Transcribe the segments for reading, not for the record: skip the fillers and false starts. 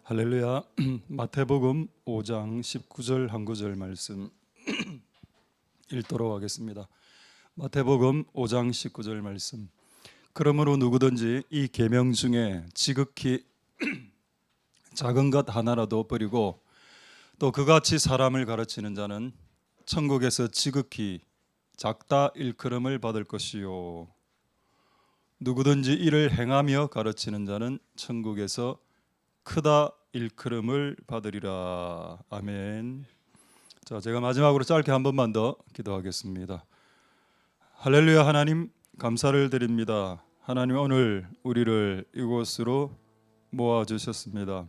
할렐루야. 마태복음 5장 19절 한 구절 말씀 읽도록 하겠습니다. 마태복음 5장 19절 말씀. 그러므로 누구든지 이 계명 중에 지극히 작은 것 하나라도 버리고 또 그같이 사람을 가르치는 자는 천국에서 지극히 작다 일컬음을 받을 것이요, 누구든지 이를 행하며 가르치는 자는 천국에서 크다 일컬음을 받으리라. 아멘. 자, 제가 마지막으로 짧게 한 번만 더 기도하겠습니다. 할렐루야. 하나님 감사를 드립니다. 하나님 오늘 우리를 이곳으로 모아 주셨습니다.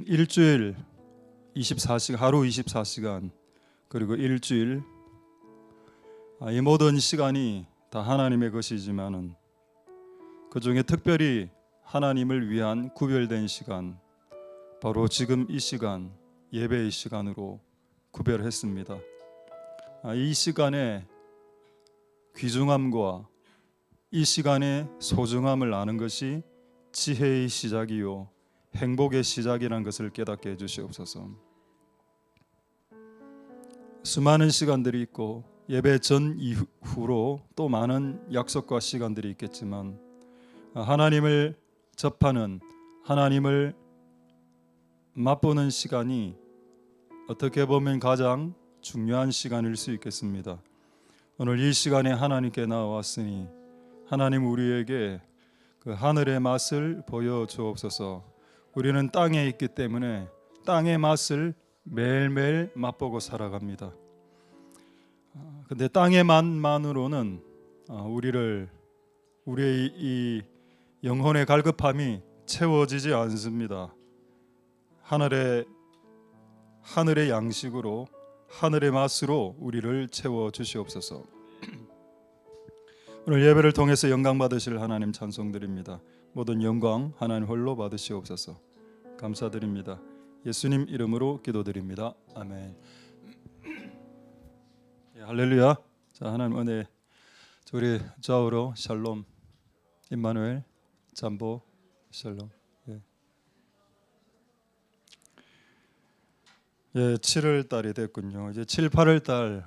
일주일 24시간, 하루 24시간, 그리고 일주일, 이 모든 시간이 다 하나님의 것이지만은 그 중에 특별히 하나님을 위한 구별된 시간, 바로 지금 이 시간, 예배의 시간으로 구별했습니다. 이 시간의 귀중함과 이 시간의 소중함을 아는 것이 지혜의 시작이요 행복의 시작이라는 것을 깨닫게 해주시옵소서. 수많은 시간들이 있고 예배 전 이후로 또 많은 약속과 시간들이 있겠지만 하나님을 접하는, 하나님을 맛보는 시간이 어떻게 보면 가장 중요한 시간일 수 있겠습니다. 오늘 이 시간에 하나님께 나왔으니 하나님 우리에게 그 하늘의 맛을 보여주옵소서. 우리는 땅에 있기 때문에 땅의 맛을 매일매일 맛보고 살아갑니다. 근데 땅의 맛만으로는 우리의 이 영혼의 갈급함이 채워지지 않습니다. 하늘의 양식으로, 하늘의 맛으로 우리를 채워 주시옵소서. 오늘 예배를 통해서 영광 받으실 하나님 찬송드립니다. 모든 영광 하나님 홀로 받으시옵소서. 감사드립니다. 예수님 이름으로 기도드립니다. 아멘. 할렐루야. 자, 하나님 은혜, 우리 좌우로 샬롬, 임마누엘, 잠보, 샬롬. 예, 7월 달이 됐군요. 이제 7, 8월 달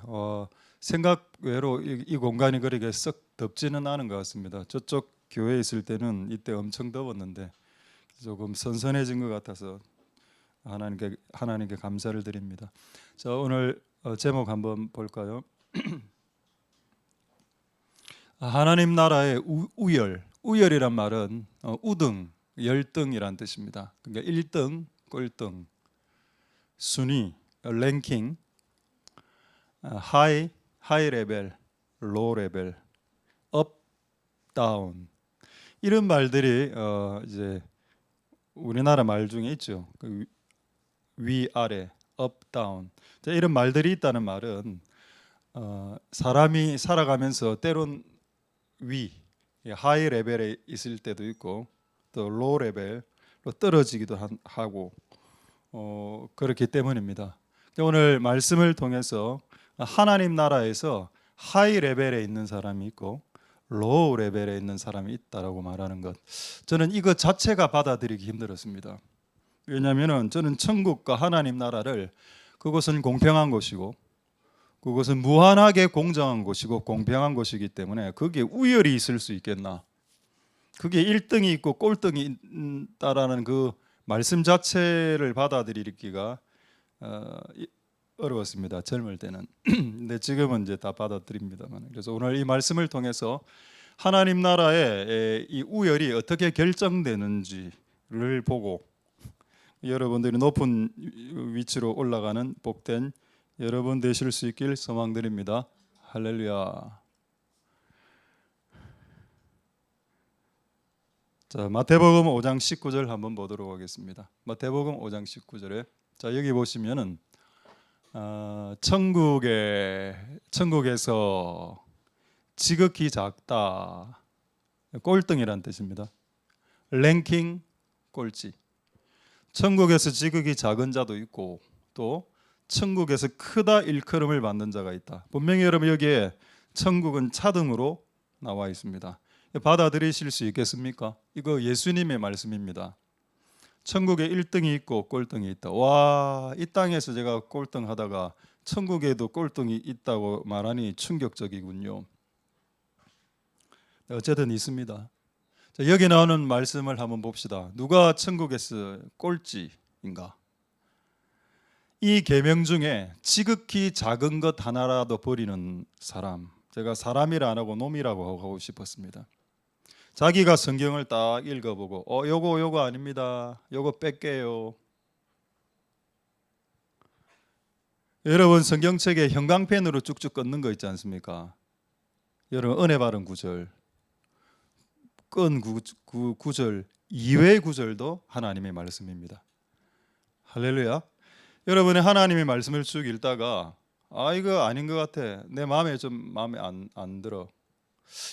생각 외로 이 공간이 그렇게 썩 덥지는 않은 것 같습니다. 저쪽 교회에 있을 때는 이때 엄청 더웠는데 조금 선선해진 것 같아서 하나님께 감사를 드립니다. 자, 오늘 제목 한번 볼까요? 하나님 나라의 우열이란 말은 우등, 열등이란 뜻입니다. 그러니까 1등, 꼴등, 순위, 랭킹, 하이 레벨, 로우 레벨, 업, 다운, 이런 말들이 이제 우리나라 말 중에 있죠. 그 위, 아래, 업, 다운. 이런 말들이 있다는 말은 사람이 살아가면서 때론 하이 레벨에 있을 때도 있고 또 로우 레벨로 떨어지기도 하고 그렇기 때문입니다. 오늘 말씀을 통해서 하나님 나라에서 하이 레벨에 있는 사람이 있고 로우 레벨에 있는 사람이 있다라고 말하는 것, 저는 이것 자체가 받아들이기 힘들었습니다. 왜냐하면 저는 천국과 하나님 나라를, 그것은 공평한 곳이고 그것은 무한하게 공정한 곳이고 공평한 곳이기 때문에 거기에 우열이 있을 수 있겠나, 그게 1등이 있고 꼴등이 있다라는 그 말씀 자체를 받아들이기가 어려웠습니다. 젊을 때는. 근데 지금은 이제 다 받아들입니다만. 그래서 오늘 이 말씀을 통해서 하나님 나라의 이 우열이 어떻게 결정되는지를 보고 여러분들이 높은 위치로 올라가는 복된 여러분 되실 수 있길 소망드립니다. 할렐루야. 자, 마태복음 5장 19절 한번 보도록 하겠습니다. 마태복음 5장 19절에 자, 여기 보시면은 천국에서 지극히 작다, 꼴등이란 뜻입니다. 랭킹, 꼴찌. 천국에서 지극히 작은 자도 있고 또 천국에서 크다 일컬음을 받는 자가 있다. 분명히 여러분 여기에 천국은 차등으로 나와 있습니다. 받아들이실 수 있겠습니까? 이거 예수님의 말씀입니다. 천국에 1등이 있고 꼴등이 있다. 와, 이 땅에서 제가 꼴등하다가 천국에도 꼴등이 있다고 말하니 충격적이군요. 어쨌든 있습니다. 자, 여기 나오는 말씀을 한번 봅시다. 누가 천국에서 꼴찌인가? 이 계명 중에 지극히 작은 것 하나라도 버리는 사람, 제가 사람이라 안 하고 놈이라고 하고 싶었습니다. 자기가 성경을 딱 읽어보고 요거 아닙니다. 요거 뺄게요. 여러분 성경책에 형광펜으로 쭉쭉 끊는 거 있지 않습니까? 여러분 은혜 바른 구절, 끈 구절 이외의 구절도 하나님의 말씀입니다. 할렐루야. 여러분이 하나님의 말씀을 쭉 읽다가 이거 아닌 것 같아, 내 마음에 안 들어.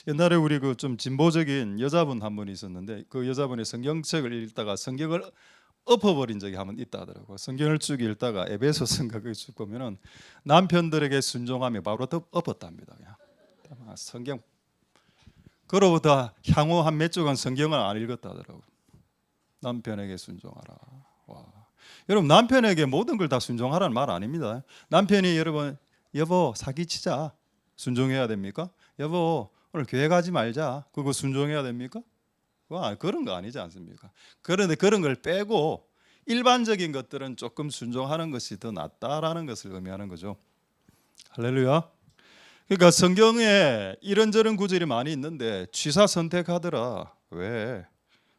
옛날에 우리 그 좀 진보적인 여자분 한 분이 있었는데 그 여자분이 성경책을 읽다가 성경을 엎어버린 적이 한 번 있다 하더라고. 성경을 쭉 읽다가 에베소서인가 그게 쭉 보면은 남편들에게 순종하며 바로 엎었답니다. 그냥 성경 그로부터 향후 한 몇 주간 성경을 안 읽었다 하더라고. 남편에게 순종하라. 와. 여러분 남편에게 모든 걸 다 순종하라는 말 아닙니다. 남편이 여러분 여보 사기치자 순종해야 됩니까? 여보 오늘 교회 가지 말자 그거 순종해야 됩니까? 그런 거 아니지 않습니까? 그런데 그런 걸 빼고 일반적인 것들은 조금 순종하는 것이 더 낫다라는 것을 의미하는 거죠. 할렐루야. 그러니까 성경에 이런저런 구절이 많이 있는데 취사 선택하더라. 왜?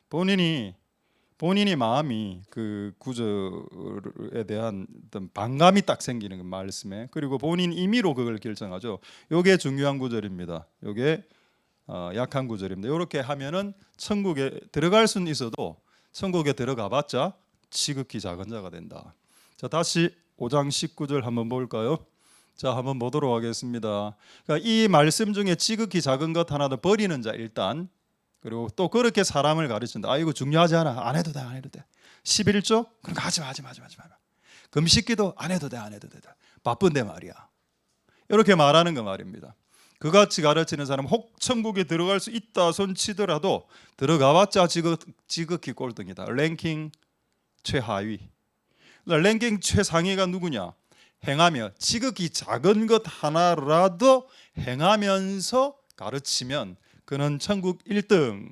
본인이 마음이 그 구절에 대한 어떤 반감이 딱 생기는 그 말씀에, 그리고 본인 임의로 그걸 결정하죠. 요게 중요한 구절입니다. 요게 약한 구절입니다. 이렇게 하면은 천국에 들어갈 수는 있어도 천국에 들어가봤자 지극히 작은 자가 된다. 자, 다시 5장 19절 한번 볼까요? 자, 한번 보도록 하겠습니다. 그러니까 이 말씀 중에 지극히 작은 것 하나도 버리는 자 일단, 그리고 또 그렇게 사람을 가르친다. 이거 중요하지 않아. 안 해도 돼. 11조? 그러니까 하지 마. 금식기도 안 해도 돼. 바쁜데 말이야. 이렇게 말하는 거 말입니다. 그같이 가르치는 사람 혹 천국에 들어갈 수 있다 손치더라도 들어가봤자 지극히 꼴등이다. 랭킹 최하위. 랭킹 최상위가 누구냐? 행하며 지극히 작은 것 하나라도 행하면서 가르치면 그는 천국 1등.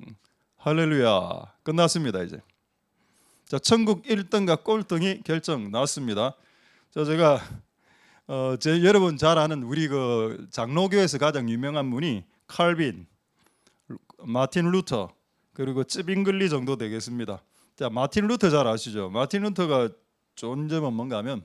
할렐루야. 끝났습니다 이제. 자, 천국 1등과 꼴등이 결정 났습니다. 자, 제가 여러분 잘 아는 우리 그 장로교에서 가장 유명한 분이 칼빈, 마틴 루터, 그리고 쯔빙글리 정도 되겠습니다. 자, 마틴 루터 잘 아시죠? 마틴 루터가 좋은 점은 뭔가 하면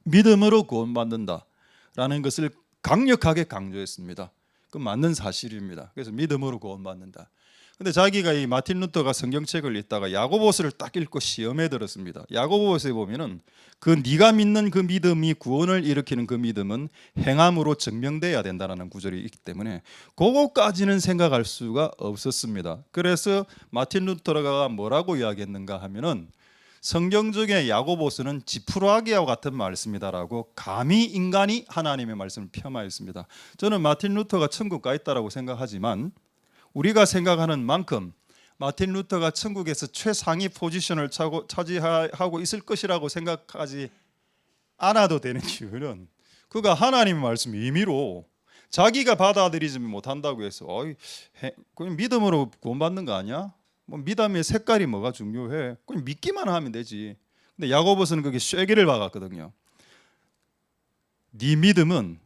믿음으로 구원받는다라는 것을 강력하게 강조했습니다. 그 맞는 사실입니다. 그래서 믿음으로 구원받는다. 근데 자기가 이 마틴 루터가 성경책을 읽다가 야고보서를 딱 읽고 시험에 들었습니다. 야고보서에 보면은 그 네가 믿는 그 믿음이 구원을 일으키는 그 믿음은 행함으로 증명돼야 된다는 구절이 있기 때문에 그거까지는 생각할 수가 없었습니다. 그래서 마틴 루터가 뭐라고 이야기했는가 하면은 성경 중에 야고보서는 지푸라기와 같은 말씀이다라고 감히 인간이 하나님의 말씀을 폄하했습니다. 저는 마틴 루터가 천국 가 있다라고 생각하지만 우리가 생각하는 만큼 마틴 루터가 천국에서 최상위 포지션을 차지하고 있을 것이라고 생각하지 않아도 되는 이유는 그가 하나님의 말씀 임의로 자기가 받아들이지 못한다고 해서 그냥 믿음으로 구원받는 거 아니야? 뭐 믿음의 색깔이 뭐가 중요해? 그냥 믿기만 하면 되지. 근데 야고보서는 그게 쐐기를 박았거든요. 네 믿음은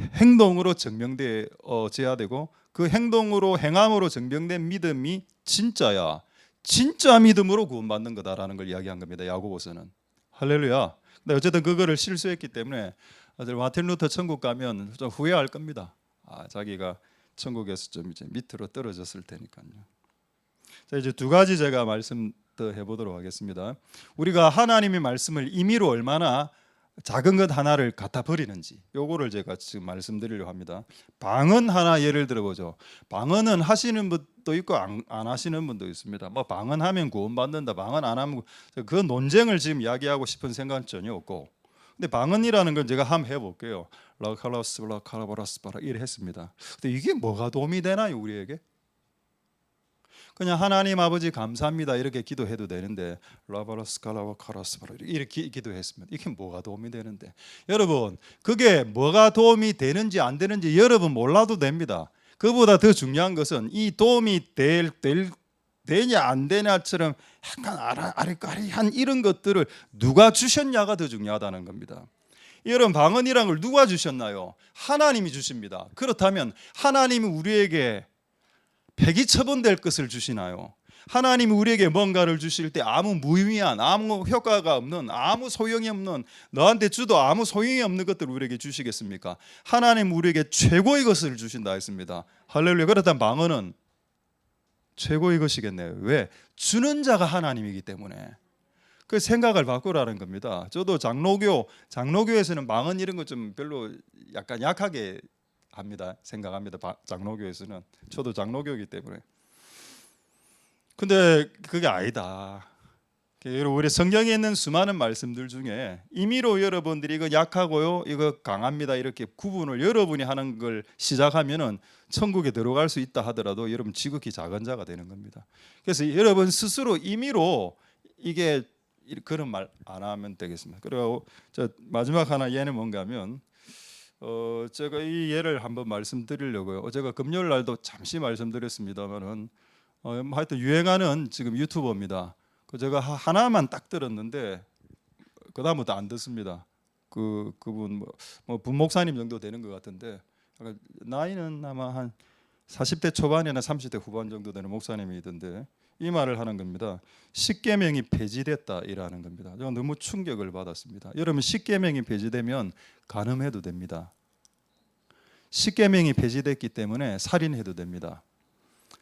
행동으로 증명되어야 되고 그 행동으로 행함으로 증명된 믿음이 진짜야. 진짜 믿음으로 구원받는 거다라는 걸 이야기한 겁니다. 야고보서는. 할렐루야. 근데 어쨌든 그거를 실수했기 때문에 마틴 루터 천국 가면 좀 후회할 겁니다. 자기가 천국에서 좀 이제 밑으로 떨어졌을 테니까요. 자, 이제 두 가지 제가 말씀 더 해보도록 하겠습니다. 우리가 하나님의 말씀을 임의로 얼마나 작은 것 하나를 갖다 버리는지 요거를 제가 지금 말씀드리려고 합니다. 방언 하나 예를 들어보죠. 방언은 하시는 분도 있고 안 하시는 분도 있습니다. 뭐 방언하면 구원받는다, 방언 안 하면 그 논쟁을 지금 이야기하고 싶은 생각은 전혀 없고, 근데 방언이라는 건 제가 한번 해볼게요. 라카라스 라카라바라스 바라 이래 했습니다. 근데 이게 뭐가 도움이 되나요 우리에게? 그냥 하나님 아버지 감사합니다 이렇게 기도해도 되는데 라바라스칼라와 카라스바라 이렇게 기도했으면 이게 뭐가 도움이 되는데, 여러분 그게 뭐가 도움이 되는지 안 되는지 여러분 몰라도 됩니다. 그보다 더 중요한 것은 이 도움이 되냐 안 되냐처럼 약간 아리까리한 이런 것들을 누가 주셨냐가 더 중요하다는 겁니다. 이런 방언이란 걸 누가 주셨나요? 하나님이 주십니다. 그렇다면 하나님이 우리에게 폐기 처분될 것을 주시나요? 하나님이 우리에게 뭔가를 주실 때 아무 무의미한, 아무 효과가 없는, 아무 소용이 없는, 너한테 주도 아무 소용이 없는 것들을 우리에게 주시겠습니까? 하나님 우리에게 최고의 것을 주신다 했습니다. 할렐루야. 그렇다면 방언은 최고의 것이겠네요. 왜? 주는 자가 하나님이기 때문에. 그 생각을 바꾸라는 겁니다. 저도 장로교에서는 방언 이런 거 좀 별로 약간 약하게 합니다. 생각합니다. 장로교에서는. 저도 장로교이기 때문에. 근데 그게 아니다. 우리 성경에 있는 수많은 말씀들 중에 임의로 여러분들이 이거 약하고요, 이거 강합니다 이렇게 구분을 여러분이 하는 걸 시작하면은 천국에 들어갈 수 있다 하더라도 여러분 지극히 작은 자가 되는 겁니다. 그래서 여러분 스스로 임의로 이게 그런 말 안 하면 되겠습니다. 그리고 저 마지막 하나 예는 뭔가 하면 제가 이 예를 한번 말씀드리려고요. 제가 금요일 날도 잠시 말씀드렸습니다만은 하여튼 유행하는 지금 유튜버입니다. 제가 하나만 딱 들었는데 그 다음부터 안 듣습니다. 그분 뭐 분목사님 정도 되는 것 같은데 나이는 아마 한 40대 초반이나 30대 후반 정도 되는 목사님이던데 이 말을 하는 겁니다. 십계명이 폐지됐다이라는 겁니다. 제가 너무 충격을 받았습니다. 여러분 십계명이 폐지되면 간음해도 됩니다. 십계명이 폐지됐기 때문에 살인해도 됩니다.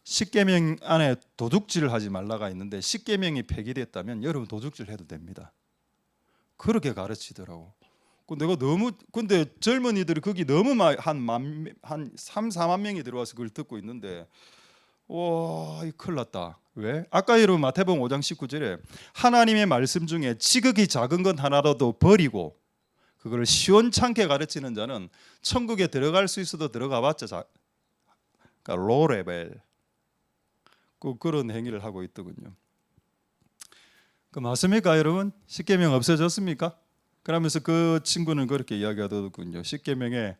십계명 안에 도둑질을 하지 말라가 있는데 십계명이 폐기됐다면 여러분 도둑질 해도 됩니다. 그렇게 가르치더라고. 근데 젊은이들이 거기 너무 한 3, 4만 명이 들어와서 그걸 듣고 있는데 와, 이 큰일 났다. 왜? 아까 여러분 마태복음 5장 19절에 하나님의 말씀 중에 지극히 작은 것 하나라도 버리고 그걸 시원찮게 가르치는 자는 천국에 들어갈 수 있어도 들어가봤자 그러니까 로 레벨 그런 행위를 하고 있더군요. 맞습니까 여러분? 십계명 없어졌습니까? 그러면서 그 친구는 그렇게 이야기하더군요. 십계명에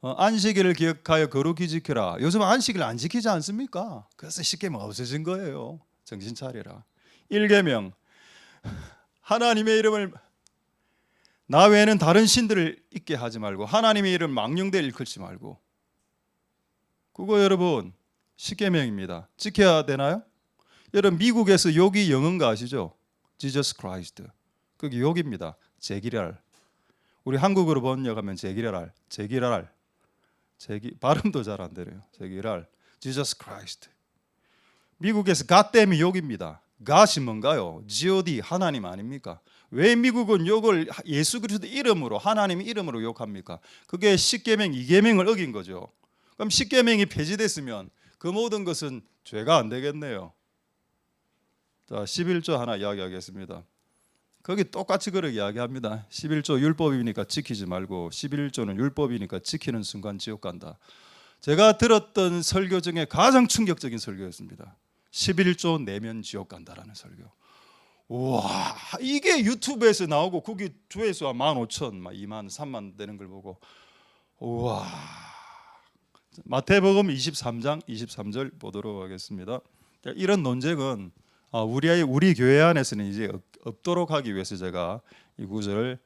안식일을 기억하여 거룩히 지켜라. 요즘 안식일 안 지키지 않습니까? 그래서 십계명 없어진 거예요. 정신 차리라. 1계명 하나님의 이름을 나 외에는 다른 신들을 잊게 하지 말고 하나님의 이름 망령되이 일컫지 말고. 그거 여러분 십계명입니다. 지켜야 되나요? 여러분 미국에서 욕이 영어인 거 아시죠? Jesus Christ. 그게 욕입니다. 제기랄. 우리 한국어로 번역하면 제기랄. 발음도 잘 안 되네요. 제기랄. Jesus Christ. 미국에서 God 땜이 욕입니다. God이 뭔가요? God 하나님 아닙니까? 왜 미국은 욕을 예수 그리스도 이름으로 하나님 이름으로 욕합니까? 그게 십계명 2계명을 어긴 거죠. 그럼 십계명이 폐지됐으면 그 모든 것은 죄가 안 되겠네요. 자, 11조 하나 이야기하겠습니다. 거기 똑같이 그렇게 이야기합니다. 11조 율법이니까 지키지 말고 11조는 율법이니까 지키는 순간 지옥 간다. 제가 들었던 설교 중에 가장 충격적인 설교였습니다. 11조 내면 지옥 간다라는 설교. 와, 이게 유튜브에서 나오고 거기 조회수가 15,000, 2만, 3만 되는 걸 보고 와. 마태복음 23장 23절 보도록 하겠습니다. 이런 논쟁은 우리 교회 안에서는 이제 없도록 하기 위해서 제가 이 구절을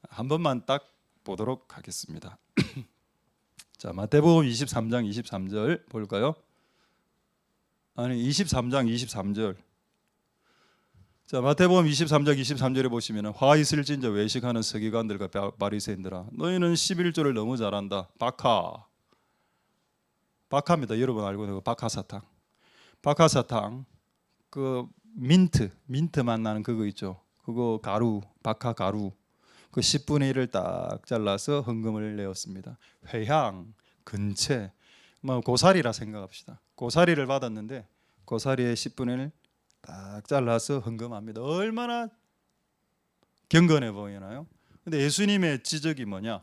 한 번만 딱 보도록 하겠습니다. 자, 마태복음 23장 23절 볼까요? 아니 23장 23절. 자, 마태복음 23장 23절에 보시면 화 있을진저 외식하는 서기관들과 바리새인들아 너희는 11조를 너무 잘한다. 박하입니다. 여러분 알고 있는 박하사탕. 박하사탕 그 민트 맛 나는 그거 있죠. 그거 가루, 박하 가루. 그 10분의 1을 딱 잘라서 헌금을 내었습니다. 회향, 근채, 뭐 고사리라 생각합시다. 고사리를 받았는데 고사리의 10분의 1을 딱 잘라서 헌금합니다. 얼마나 경건해 보이나요? 근데 예수님의 지적이 뭐냐?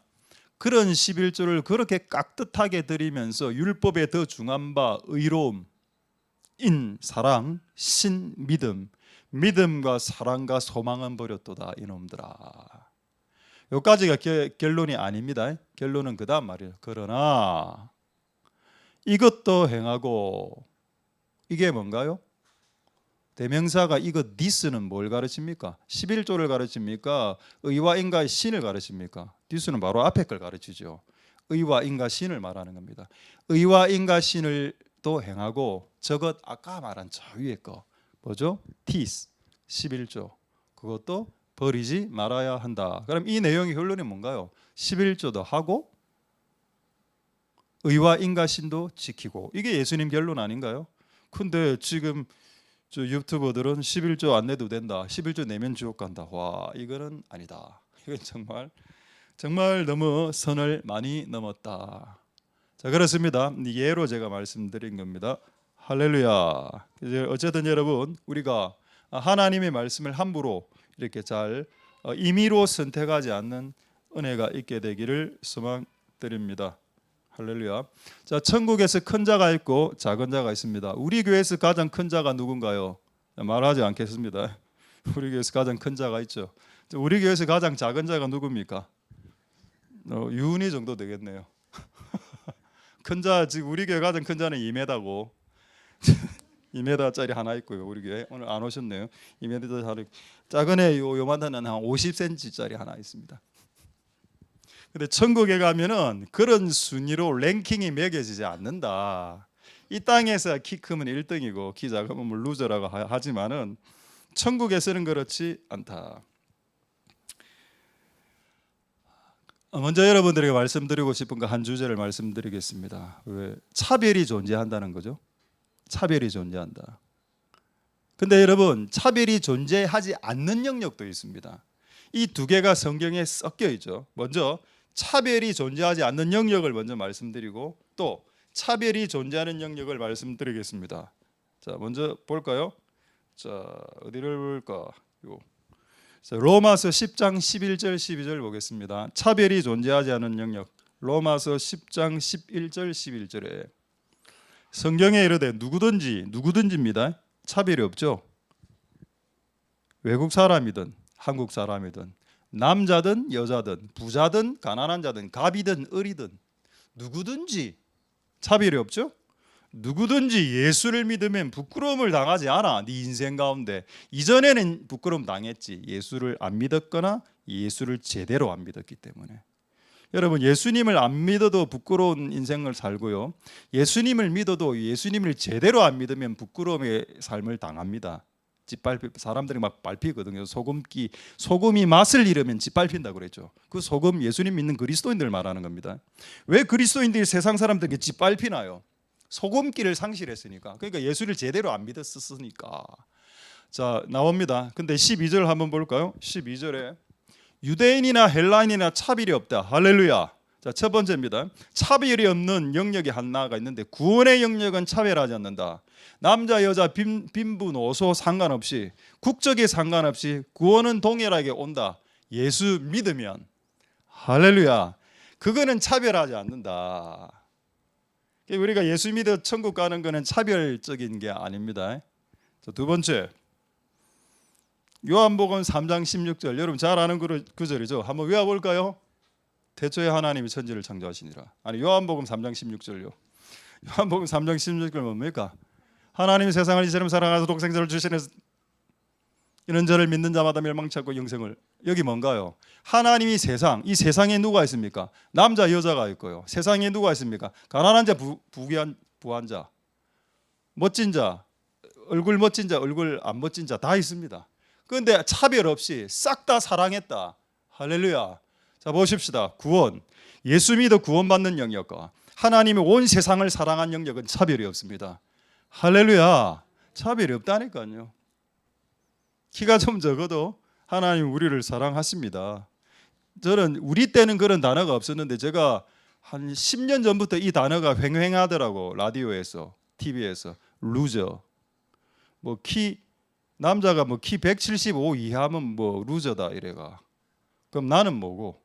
그런 11조를 그렇게 깍듯하게 드리면서 율법에 더 중한 바 의로움, 인 사랑, 신 믿음. 믿음과 사랑과 소망은 버렸도다 이놈들아. 여기까지가 결론이 아닙니다. 결론은 그 다음 말이에요. 그러나 이것도 행하고. 이게 뭔가요? 대명사가 이거 디스는 뭘 가르칩니까? 11조를 가르칩니까? 의와 인과 신을 가르칩니까? 디스는 바로 앞에 걸 가르치죠. 의와 인과 신을 말하는 겁니다. 의와 인과 신을 또 행하고, 저것 아까 말한 저 위에 거 뭐죠? 티스 11조 그것도 버리지 말아야 한다. 그럼 이 내용의 결론이 뭔가요? 11조도 하고 의와 인과 신도 지키고. 이게 예수님 결론 아닌가요? 근데 지금 저 유튜버들은 11조 안 내도 된다. 11조 내면 지옥 간다. 와, 이거는 아니다. 이건 정말 너무 선을 많이 넘었다. 자, 그렇습니다. 예로 제가 말씀드린 겁니다. 할렐루야. 이제 어쨌든 여러분, 우리가 하나님의 말씀을 함부로 이렇게 잘 임의로 선택하지 않는 은혜가 있게 되기를 소망드립니다. 할렐루야. 자, 천국에서 큰 자가 있고 작은 자가 있습니다. 우리 교회에서 가장 큰 자가 누군가요? 말하지 않겠습니다. 우리 교회에서 가장 큰 자가 있죠. 우리 교회에서 가장 작은 자가 누굽니까? 유은이 정도 되겠네요. 큰 자, 지금 우리 교회 가장 큰 자는 2m고 2m짜리 하나 있고요. 우리 교회 오늘 안 오셨네요. 2m짜리 하나. 작은 애 요만한 한 50cm짜리 하나 있습니다. 근데 천국에 가면은 그런 순위로 랭킹이 매겨지지 않는다. 이 땅에서 키 크면 1등이고 키 작으면 루저라고 하지만은 천국에서는 그렇지 않다. 먼저 여러분들에게 말씀드리고 싶은 거 한 주제를 말씀드리겠습니다. 왜? 차별이 존재한다는 거죠. 차별이 존재한다. 근데 여러분, 차별이 존재하지 않는 영역도 있습니다. 이 두 개가 성경에 섞여 있죠. 먼저 차별이 존재하지 않는 영역을 먼저 말씀드리고, 또 차별이 존재하는 영역을 말씀드리겠습니다. 자, 먼저 볼까요? 자, 어디를 볼까? 자, 로마서 10장 11절 12절 보겠습니다. 차별이 존재하지 않는 영역. 로마서 10장 11절 11절에 성경에 이르되 누구든지입니다. 차별이 없죠. 외국 사람이든 한국 사람이든 남자든 여자든 부자든 가난한 자든 갑이든 을이든 누구든지 차별이 없죠. 누구든지 예수를 믿으면 부끄러움을 당하지 않아. 네 인생 가운데 이전에는 부끄러움 당했지. 예수를 안 믿었거나 예수를 제대로 안 믿었기 때문에. 여러분, 예수님을 안 믿어도 부끄러운 인생을 살고요, 예수님을 믿어도 예수님을 제대로 안 믿으면 부끄러움의 삶을 당합니다. 사람들이 막 밟히거든요. 소금이 맛을 잃으면 짓밟힌다고 그랬죠. 그 소금, 예수님 믿는 그리스도인들 말하는 겁니다. 왜 그리스도인들이 세상 사람들에게 짓밟히나요? 소금기를 상실했으니까. 그러니까 예수를 제대로 안 믿었으니까. 자, 나옵니다. 근데 12절 한번 볼까요? 12절에 유대인이나 헬라인이나 차별이 없다. 할렐루야. 자, 첫 번째입니다. 차별이 없는 영역이 하나가 있는데, 구원의 영역은 차별하지 않는다. 남자 여자 빈부 노소 상관없이, 국적에 상관없이 구원은 동일하게 온다. 예수 믿으면. 할렐루야. 그거는 차별하지 않는다. 우리가 예수 믿어 천국 가는 거는 차별적인 게 아닙니다. 자, 두 번째, 요한복음 3장 16절, 여러분 잘 아는 구절이죠. 한번 외워볼까요? 태초에 하나님이 천지를 창조하시니라. 아니, 요한복음 3장 16절요. 요한복음 3장 16절 뭡니까? 하나님이 세상을 이처럼 사랑하사 독생자를 주시는 이는 저를 믿는 자마다 멸망치 않고 영생을. 여기 뭔가요? 하나님이 이 세상에 누가 있습니까? 남자 여자가 있고요. 세상에 누가 있습니까? 가난한 자, 부한 자, 멋진 자, 얼굴 멋진 자, 얼굴 안 멋진 자 다 있습니다. 그런데 차별 없이 싹 다 사랑했다. 할렐루야. 자, 보십시다. 구원, 예수 믿어 구원받는 영역과 하나님의 온 세상을 사랑한 영역은 차별이 없습니다. 할렐루야. 차별이 없다니까요. 키가 좀 적어도 하나님 우리를 사랑하십니다. 저는 우리 때는 그런 단어가 없었는데, 제가 한 10년 전부터 이 단어가 횡행하더라고. 라디오에서, TV에서. 루저. 남자가 키 175 이하면 루저다 이래가. 그럼 나는 뭐고?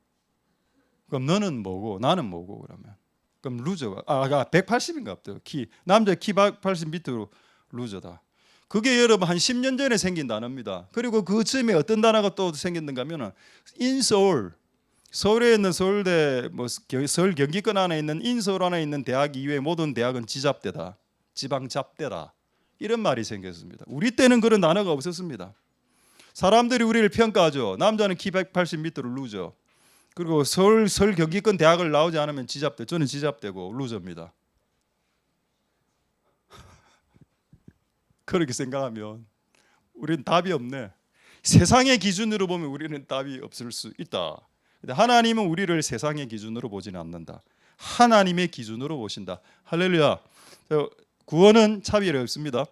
그럼 너는 뭐고? 나는 뭐고? 그러면 그럼 루저가 180인가 보다. 남자 키 180 밑으로 루저다. 그게 여러분 한 10년 전에 생긴 단어입니다. 그리고 그 즈음에 어떤 단어가 또 생겼는가 하면은 인서울, 서울에 있는 서울대 서울 경기권 안에 있는 인서울 안에 있는 대학 이외의 모든 대학은 지잡대다, 지방 잡대다, 이런 말이 생겼습니다. 우리 때는 그런 단어가 없었습니다. 사람들이 우리를 평가하죠. 남자는 키 180m를 루저. 그리고 서울 경기권 대학을 나오지 않으면 지잡대. 저는 지잡대고 루저입니다. 그렇게 생각하면 우리는 답이 없네. 세상의 기준으로 보면 우리는 답이 없을 수 있다. 근데 하나님은 우리를 세상의 기준으로 보지는 않는다. 하나님의 기준으로 보신다. 할렐루야. 구원은 차별이 없습니다.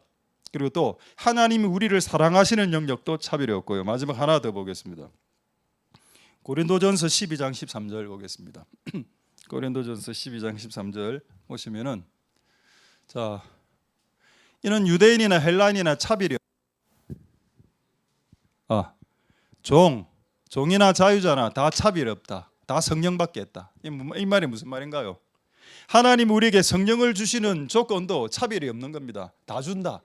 그리고 또 하나님이 우리를 사랑하시는 영역도 차별이 없고요. 마지막 하나 더 보겠습니다. 고린도전서 12장 13절 보겠습니다. 고린도전서 12장 13절 보시면은, 자, 이는 유대인이나 헬라인이나 차별이 종이나 자유자나 다 차별이 없다. 다 성령 받게 했다. 이 말이 무슨 말인가요? 하나님 우리에게 성령을 주시는 조건도 차별이 없는 겁니다. 다 준다.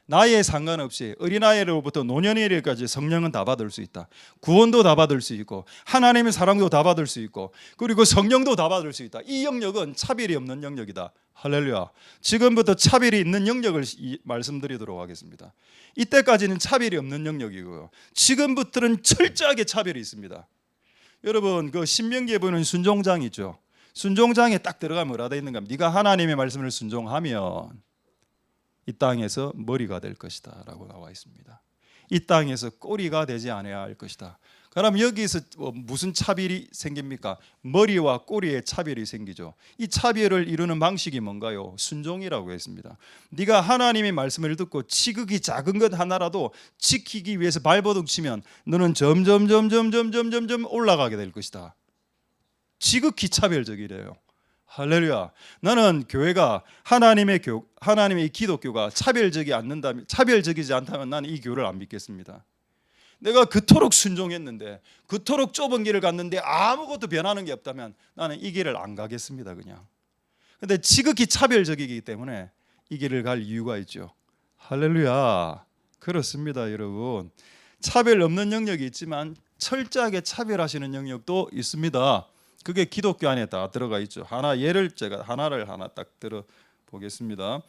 나이에 상관없이 어린아이로부터 노년이까지 성령은 다 받을 수 있다. 구원도 다 받을 수 있고 하나님의 사랑도 다 받을 수 있고 그리고 성령도 다 받을 수 있다. 이 영역은 차별이 없는 영역이다. 할렐루야. 지금부터 차별이 있는 영역을 말씀드리도록 하겠습니다. 이때까지는 차별이 없는 영역이고요. 지금부터는 철저하게 차별이 있습니다. 여러분 그 신명기에 보면 순종장 있죠. 순종장에 딱 들어가면 뭐라 되어 있는가? 네가 하나님의 말씀을 순종하면 이 땅에서 머리가 될 것이다 라고 나와 있습니다. 이 땅에서 꼬리가 되지 않아야 할 것이다. 그럼 여기서 무슨 차별이 생깁니까? 머리와 꼬리의 차별이 생기죠. 이 차별을 이루는 방식이 뭔가요? 순종이라고 했습니다. 네가 하나님의 말씀을 듣고 지극히 작은 것 하나라도 지키기 위해서 발버둥 치면 너는 점점 올라가게 될 것이다. 지극히 차별적이래요. 할렐루야. 나는 교회가 하나님의 기독교가 차별적이지 않다면 나는 이 교회를 안 믿겠습니다. 내가 그토록 순종했는데 그토록 좁은 길을 갔는데 아무것도 변하는 게 없다면 나는 이 길을 안 가겠습니다. 그냥. 근데 지극히 차별적이기 때문에 이 길을 갈 이유가 있죠. 할렐루야. 그렇습니다, 여러분. 차별 없는 영역이 있지만 철저하게 차별하시는 영역도 있습니다. 그게 기독교 안에 다 들어가 있죠. 제가 하나를 딱 들어 보겠습니다.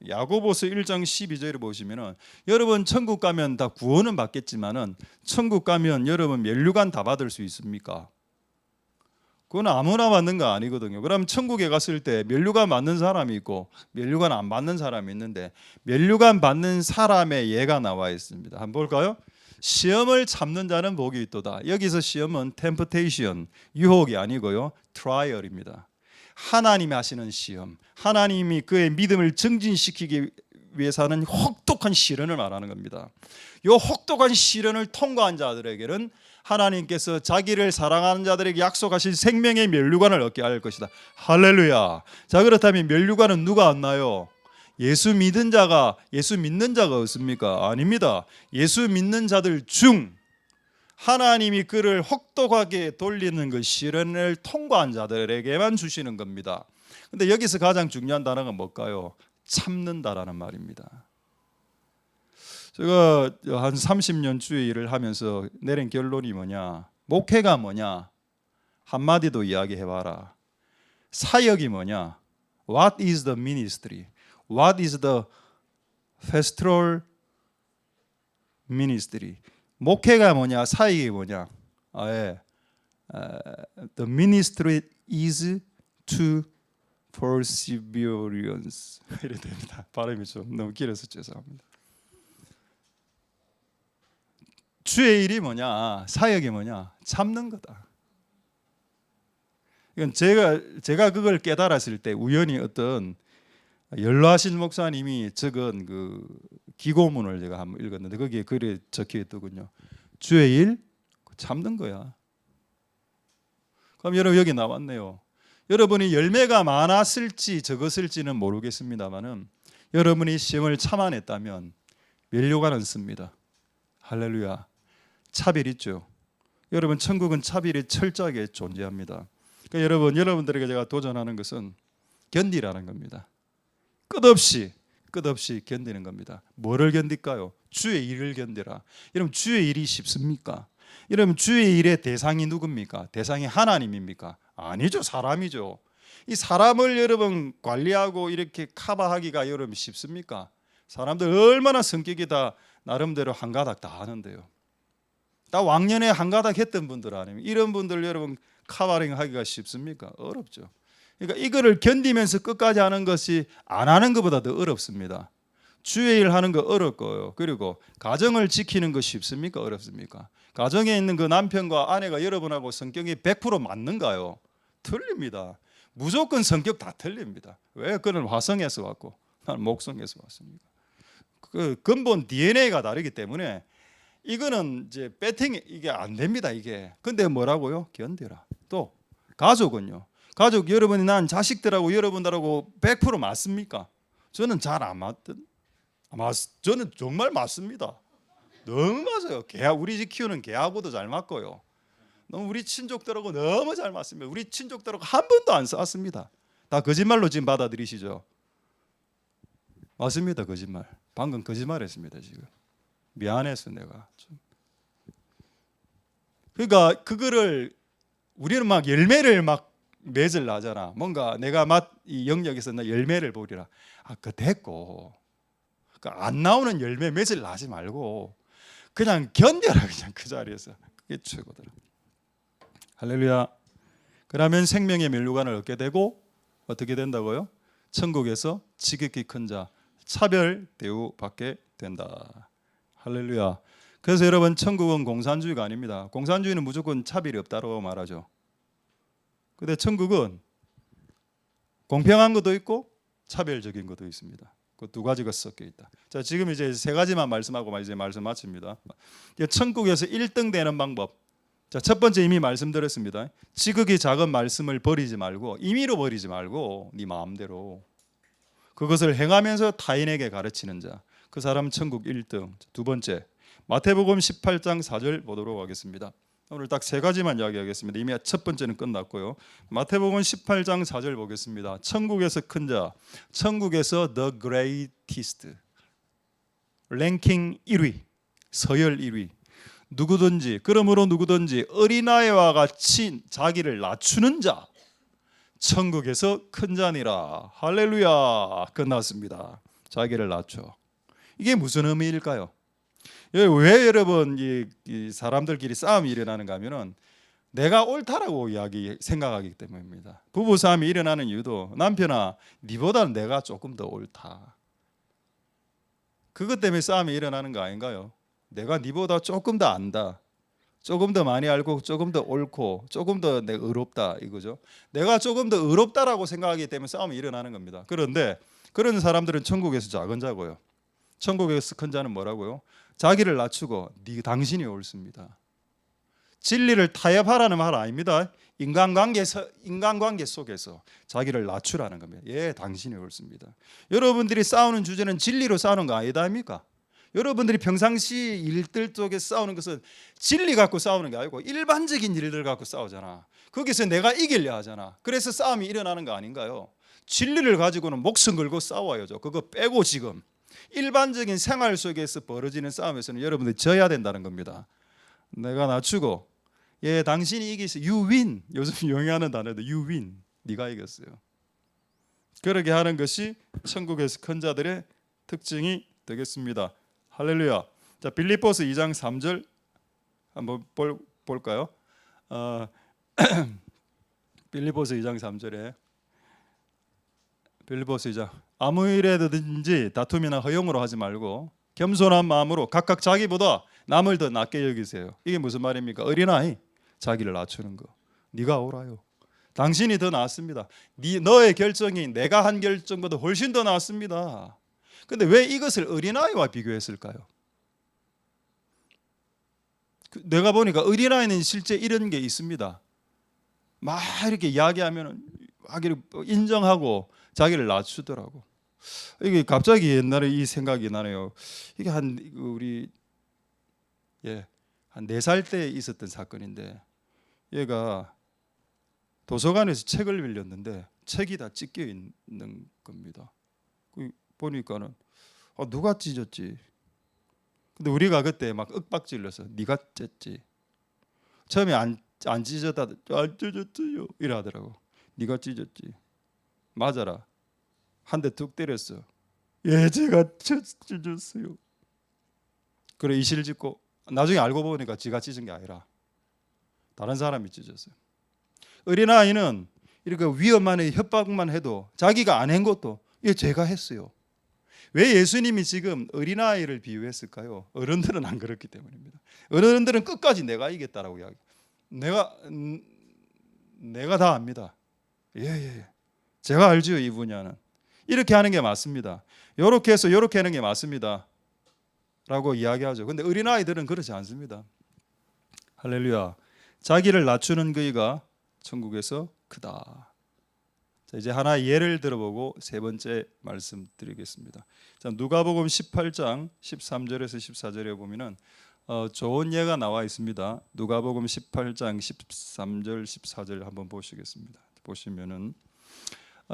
야고보서 1장 12절을 보시면은 여러분 천국 가면 다 구원은 받겠지만은 천국 가면 여러분 면류관 다 받을 수 있습니까? 그건 아무나 받는 거 아니거든요. 그럼 천국에 갔을 때 면류관 받는 사람이 있고 면류관 안 받는 사람이 있는데 면류관 받는 사람의 예가 나와 있습니다. 한번 볼까요? 시험을 참는 자는 복이 있도다. 여기서 시험은 temptation, 유혹이 아니고요, trial입니다. 하나님이 하시는 시험, 하나님이 그의 믿음을 증진시키기 위해서 하는 혹독한 시련을 말하는 겁니다. 이 혹독한 시련을 통과한 자들에게는 하나님께서 자기를 사랑하는 자들에게 약속하신 생명의 면류관을 얻게 할 것이다. 할렐루야. 자, 그렇다면 면류관은 누가 얻나요? 예수 믿는 자가 얻습니까? 아닙니다. 예수 믿는 자들 중 하나님이 그를 혹독하게 돌리는 그 시련을 통과한 자들에게만 주시는 겁니다. 근데 여기서 가장 중요한 단어가 뭘까요? 참는다라는 말입니다. 제가 한 30년 주의 일을 하면서 내린 결론이 뭐냐? 목회가 뭐냐? 한마디도 이야기해봐라. 사역이 뭐냐? What is the ministry? What is the pastoral ministry? 목회가 뭐냐? 사역이 뭐냐? The ministry is to perseverance. 이래 됩니다. 발음이 좀 너무 길어서 죄송합니다. 주의 일이 뭐냐? 사역이 뭐냐? 참는 거다. 이건 제가 그걸 깨달았을 때 우연히 어떤 연로하신 목사님이 적은 그 기고문을 제가 한번 읽었는데 거기에 글이 적혀 있더군요. 주의 일 참는 거야. 그럼 여러분 여기 나왔네요. 여러분이 열매가 많았을지 적었을지는 모르겠습니다만은 여러분이 시험을 참아냈다면 면류관은 씁니다. 할렐루야. 차별 있죠. 여러분 천국은 차별이 철저하게 존재합니다. 그러니까 여러분들에게 제가 도전하는 것은 견디라는 겁니다. 끝없이 끝없이 견디는 겁니다. 뭐를 견딜까요? 주의 일을 견디라. 여러분 주의 일이 쉽습니까? 여러분 주의 일의 대상이 누굽니까? 대상이 하나님입니까? 아니죠. 사람이죠. 이 사람을 여러분 관리하고 이렇게 커버하기가 여러분 쉽습니까? 사람들 얼마나 성격이 다 나름대로 한가닥 다 하는데요. 다 왕년에 한가닥 했던 분들 아니면 이런 분들 여러분 커버링 하기가 쉽습니까? 어렵죠. 그러니까 이거를 견디면서 끝까지 하는 것이 안 하는 것보다 더 어렵습니다. 주의 일 하는 거 어렵고요. 그리고 가정을 지키는 거 쉽습니까? 어렵습니까? 가정에 있는 그 남편과 아내가 여러분하고 성격이 100% 맞는가요? 틀립니다. 무조건 성격 다 틀립니다. 왜? 그는 화성에서 왔고 나는 목성에서 왔습니다. 그 근본 DNA가 다르기 때문에 이거는 이제 배팅이 이게 안 됩니다. 이게. 근데 뭐라고요? 견디라. 또 가족은요. 가족 여러분이 난 자식들하고 여러분들하고 100% 맞습니까? 저는 잘 안 맞든. 저는 정말 맞습니다. 너무 맞아요. 우리 집 키우는 개하고도 잘 맞고요. 너무 우리 친족들하고 너무 잘 맞습니다. 우리 친족들하고 한 번도 안 싸웠습니다. 다 거짓말로 지금 받아들이시죠? 맞습니다. 거짓말. 방금 거짓말했습니다. 지금 미안해서 내가 좀. 그러니까 그거를 우리는 막 열매를 막 맺으려 하잖아. 뭔가 내가 이 영역에서 나 열매를 보리라. 그거 됐고 그러니까 안 나오는 열매 맺으려 하지 말고 그냥 견뎌라. 그냥 그 자리에서. 그게 최고더라. 할렐루야. 그러면 생명의 면류관을 얻게 되고 어떻게 된다고요? 천국에서 지극히 큰 자, 차별 대우 받게 된다. 할렐루야. 그래서 여러분 천국은 공산주의가 아닙니다. 공산주의는 무조건 차별이 없다고 말하죠. 근데 천국은 공평한 것도 있고 차별적인 것도 있습니다. 그 두 가지가 섞여 있다. 자, 지금 이제 세 가지만 말씀하고 이제 말씀 마칩니다. 천국에서 1등 되는 방법. 자, 첫 번째 이미 말씀드렸습니다. 지극히 작은 말씀을 버리지 말고 임의로 버리지 말고 네 마음대로 그것을 행하면서 타인에게 가르치는 자. 그 사람 천국 1등. 두 번째 마태복음 18장 4절 보도록 하겠습니다. 오늘 딱 세 가지만 이야기하겠습니다. 이미 첫 번째는 끝났고요. 마태복음 18장 4절 보겠습니다. 천국에서 큰 자, 천국에서 the greatest, 랭킹 1위, 서열 1위. 그러므로 누구든지 어린아이와 같이 자기를 낮추는 자, 천국에서 큰 자니라. 할렐루야. 끝났습니다. 자기를 낮춰. 이게 무슨 의미일까요? 왜 여러분 이 사람들끼리 싸움이 일어나는가 하면은 내가 옳다라고 생각하기 때문입니다. 부부싸움이 일어나는 이유도 남편아 니보다는 내가 조금 더 옳다. 그것 때문에 싸움이 일어나는 거 아닌가요? 내가 니보다 조금 더 안다. 조금 더 많이 알고 조금 더 옳고 조금 더 내가 의롭다 이거죠. 내가 조금 더 의롭다라고 생각하기 때문에 싸움이 일어나는 겁니다. 그런데 그런 사람들은 천국에서 작은 자고요. 천국에서 큰 자는 뭐라고요? 자기를 낮추고 당신이 옳습니다. 진리를 타협하라는 말 아닙니다. 인간관계 속에서 자기를 낮추라는 겁니다. 예, 당신이 옳습니다. 여러분들이 싸우는 주제는 진리로 싸우는 거 아니다 아닙니까? 여러분들이 평상시 일들 쪽에 싸우는 것은 진리 갖고 싸우는 게 아니고 일반적인 일들 갖고 싸우잖아. 거기서 내가 이기려 하잖아. 그래서 싸움이 일어나는 거 아닌가요? 진리를 가지고는 목숨 걸고 싸워야죠. 그거 빼고 지금 일반적인 생활 속에서 벌어지는 싸움에서는 여러분들이 져야 된다는 겁니다. 내가 낮추고 예, 당신이 이기세요. You win. 요즘 용어하는 단어도 you win. 네가 이겼어요. 그렇게 하는 것이 천국에서 큰 자들의 특징이 되겠습니다. 할렐루야. 자, 빌립보서 2장 3절 한번 볼까요? 빌립보서 2장 3절에 빌립보서 2장 아무 일에든지 다툼이나 허용으로 하지 말고 겸손한 마음으로 각각 자기보다 남을 더 낮게 여기세요. 이게 무슨 말입니까? 어린아이 자기를 낮추는 거. 네가 옳아요. 당신이 더 낫습니다. 너의 결정이 내가 한 결정보다 훨씬 더 낫습니다. 근데 왜 이것을 어린아이와 비교했을까요? 내가 보니까 어린아이는 실제 이런 게 있습니다. 막 이렇게 이야기하면 인정하고 자기를 낮추더라고. 이게 갑자기 옛날에 이 생각이 나네요. 이게 한 4살 때 있었던 사건인데 얘가 도서관에서 책을 빌렸는데 책이 다 찢겨 있는 겁니다. 보니까는 누가 찢었지? 근데 우리가 그때 막 윽박질러서 네가 찢었지. 처음에 안 찢었다, 안 찢었지요 이래 하더라고. 네가 찢었지. 맞아라. 한 대 툭 때렸어. 예, 제가 찢었어요. 그래 이실 짓고 나중에 알고 보니까 지가 찢은 게 아니라 다른 사람이 찢었어요. 어린아이는 이렇게 위험한 협박만 해도 자기가 안 한 것도 예, 제가 했어요. 왜 예수님이 지금 어린아이를 비유했을까요? 어른들은 안 그렇기 때문입니다. 어른들은 끝까지 내가 이겼다라고 이야기. 내가 다 압니다. 예. 제가 알지요, 이 분야는. 이렇게 하는 게 맞습니다. 요렇게 해서 요렇게 하는 게 맞습니다. 라고 이야기하죠. 근데 어린아이들은 그렇지 않습니다. 할렐루야. 자기를 낮추는 그이가 천국에서 크다. 자, 이제 하나 예를 들어보고 세 번째 말씀드리겠습니다. 자, 누가복음 18장 13절에서 14절에 보면은 좋은 예가 나와 있습니다. 누가복음 18장 13절 14절 한번 보시겠습니다. 보시면은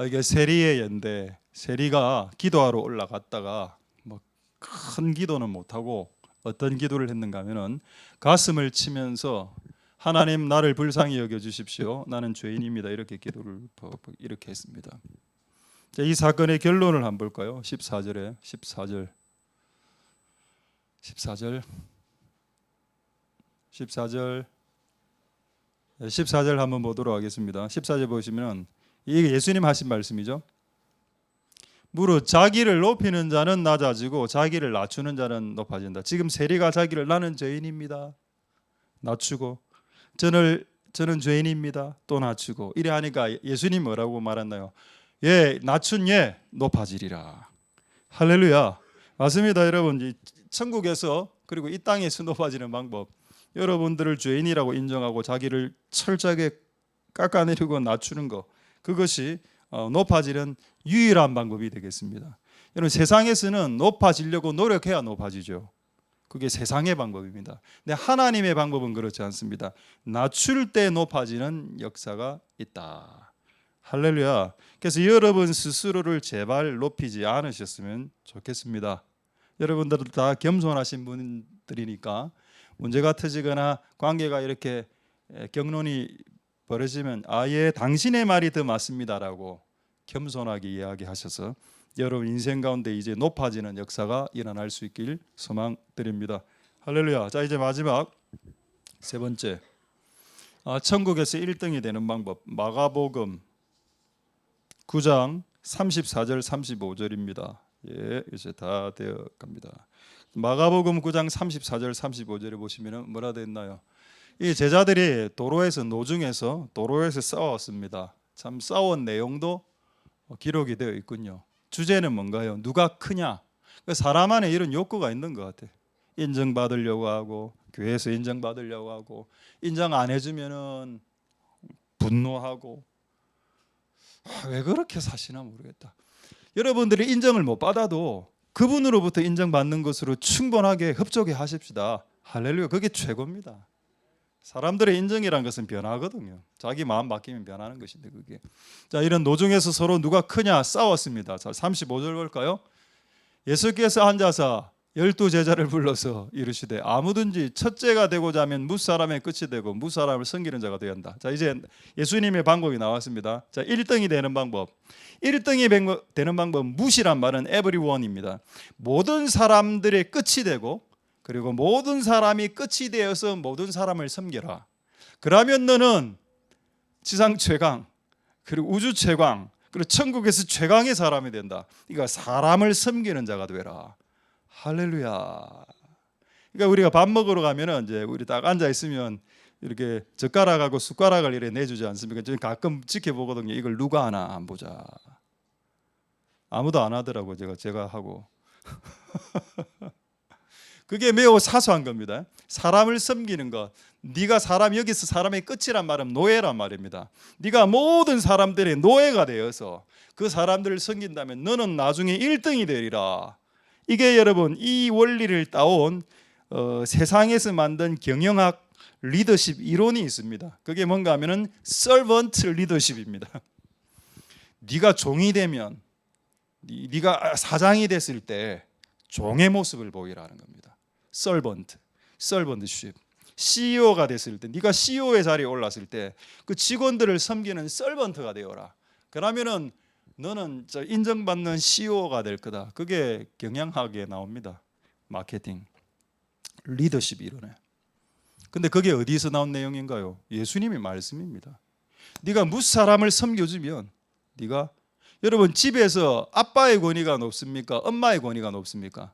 이게 세리의 예인데 세리가 기도하러 올라갔다가 뭐 큰 기도는 못하고 어떤 기도를 했는가 하면은 가슴을 치면서 하나님 나를 불쌍히 여겨 주십시오. 나는 죄인입니다. 이렇게 기도를 이렇게 했습니다. 자, 이 사건의 결론을 한번 볼까요? 14절 14절 한번 보도록 하겠습니다. 14절 보시면 이게 예수님 하신 말씀이죠. 무릇 자기를 높이는 자는 낮아지고 자기를 낮추는 자는 높아진다. 지금 세리가 자기를 나는 죄인입니다. 낮추고 저는 죄인입니다. 또 낮추고 이래 하니까 예수님 뭐라고 말했나요? 예, 낮춘 예 높아지리라. 할렐루야. 맞습니다, 여러분. 천국에서 그리고 이 땅에서 높아지는 방법. 여러분들을 죄인이라고 인정하고 자기를 철저하게 깎아내리고 낮추는 것. 그것이 높아지는 유일한 방법이 되겠습니다. 여러분 세상에서는 높아지려고 노력해야 높아지죠. 그게 세상의 방법입니다. 근데 하나님의 방법은 그렇지 않습니다. 낮출 때 높아지는 역사가 있다. 할렐루야. 그래서 여러분 스스로를 제발 높이지 않으셨으면 좋겠습니다. 여러분들은 다 겸손하신 분들이니까 문제가 터지거나 관계가 이렇게 격론이 벌어지면 아예 당신의 말이 더 맞습니다라고 겸손하게 이야기하셔서 여러분 인생 가운데 이제 높아지는 역사가 일어날 수 있길 소망드립니다. 할렐루야. 자, 이제 마지막 세 번째, 천국에서 1등이 되는 방법. 마가복음 9장 34절 35절입니다. 예, 이제 다 되어 갑니다. 마가복음 9장 34절 35절에 보시면 뭐라 되어 있나요? 이 제자들이 노중에서 싸웠습니다. 참 싸운 내용도 기록이 되어 있군요. 주제는 뭔가요? 누가 크냐? 사람 안에 이런 욕구가 있는 것 같아. 인정받으려고 하고 교회에서 인정받으려고 하고 인정 안 해주면은 분노하고 왜 그렇게 사시나 모르겠다. 여러분들이 인정을 못 받아도 그분으로부터 인정받는 것으로 충분하게 흡족해 하십시다. 할렐루야. 그게 최고입니다. 사람들의 인정이란 것은 변하거든요. 자기 마음 바뀌면 변하는 것인데 그게. 자, 이런 노중에서 서로 누가 크냐 싸웠습니다. 자, 35절 볼까요? 예수께서 앉아서 12제자를 불러서 이르시되 아무든지 첫째가 되고자 하면 무사람의 끝이 되고 무사람을 섬기는 자가 되어야 한다. 자, 이제 예수님의 방법이 나왔습니다. 자, 1등이 되는 방법. 1등이 되는 방법 무시란 말은 everyone입니다. 모든 사람들의 끝이 되고 그리고 모든 사람이 끝이 되어서 모든 사람을 섬겨라. 그러면 너는 지상 최강 그리고 우주 최강 그리고 천국에서 최강의 사람이 된다. 그러니까 사람을 섬기는 자가 되라. 할렐루야. 그러니까 우리가 밥 먹으러 가면은 이제 우리 딱 앉아 있으면 이렇게 젓가락하고 숟가락을 이렇게 내주지 않습니까? 저는 가끔 지켜보거든요. 이걸 누가 하나 안 보자. 아무도 안 하더라고 제가 하고. 그게 매우 사소한 겁니다. 사람을 섬기는 것. 네가 여기서 사람의 끝이란 말은 노예란 말입니다. 네가 모든 사람들의 노예가 되어서 그 사람들을 섬긴다면 너는 나중에 1등이 되리라. 이게 여러분 이 원리를 따온 세상에서 만든 경영학 리더십 이론이 있습니다. 그게 뭔가 하면은 servant 리더십입니다. 네가 종이 되면 네가 사장이 됐을 때 종의 모습을 보이라는 겁니다. servantship. CEO가 됐을 때, 네가 CEO의 자리에 올랐을 때 그 직원들을 섬기는 서번트가 되어라. 그러면은 너는 인정받는 CEO가 될 거다. 그게 경영학에 나옵니다. 마케팅, 리더십 이론에. 근데 그게 어디서 나온 내용인가요? 예수님의 말씀입니다. 네가 무사람을 섬겨주면 네가, 여러분 집에서 아빠의 권위가 높습니까? 엄마의 권위가 높습니까?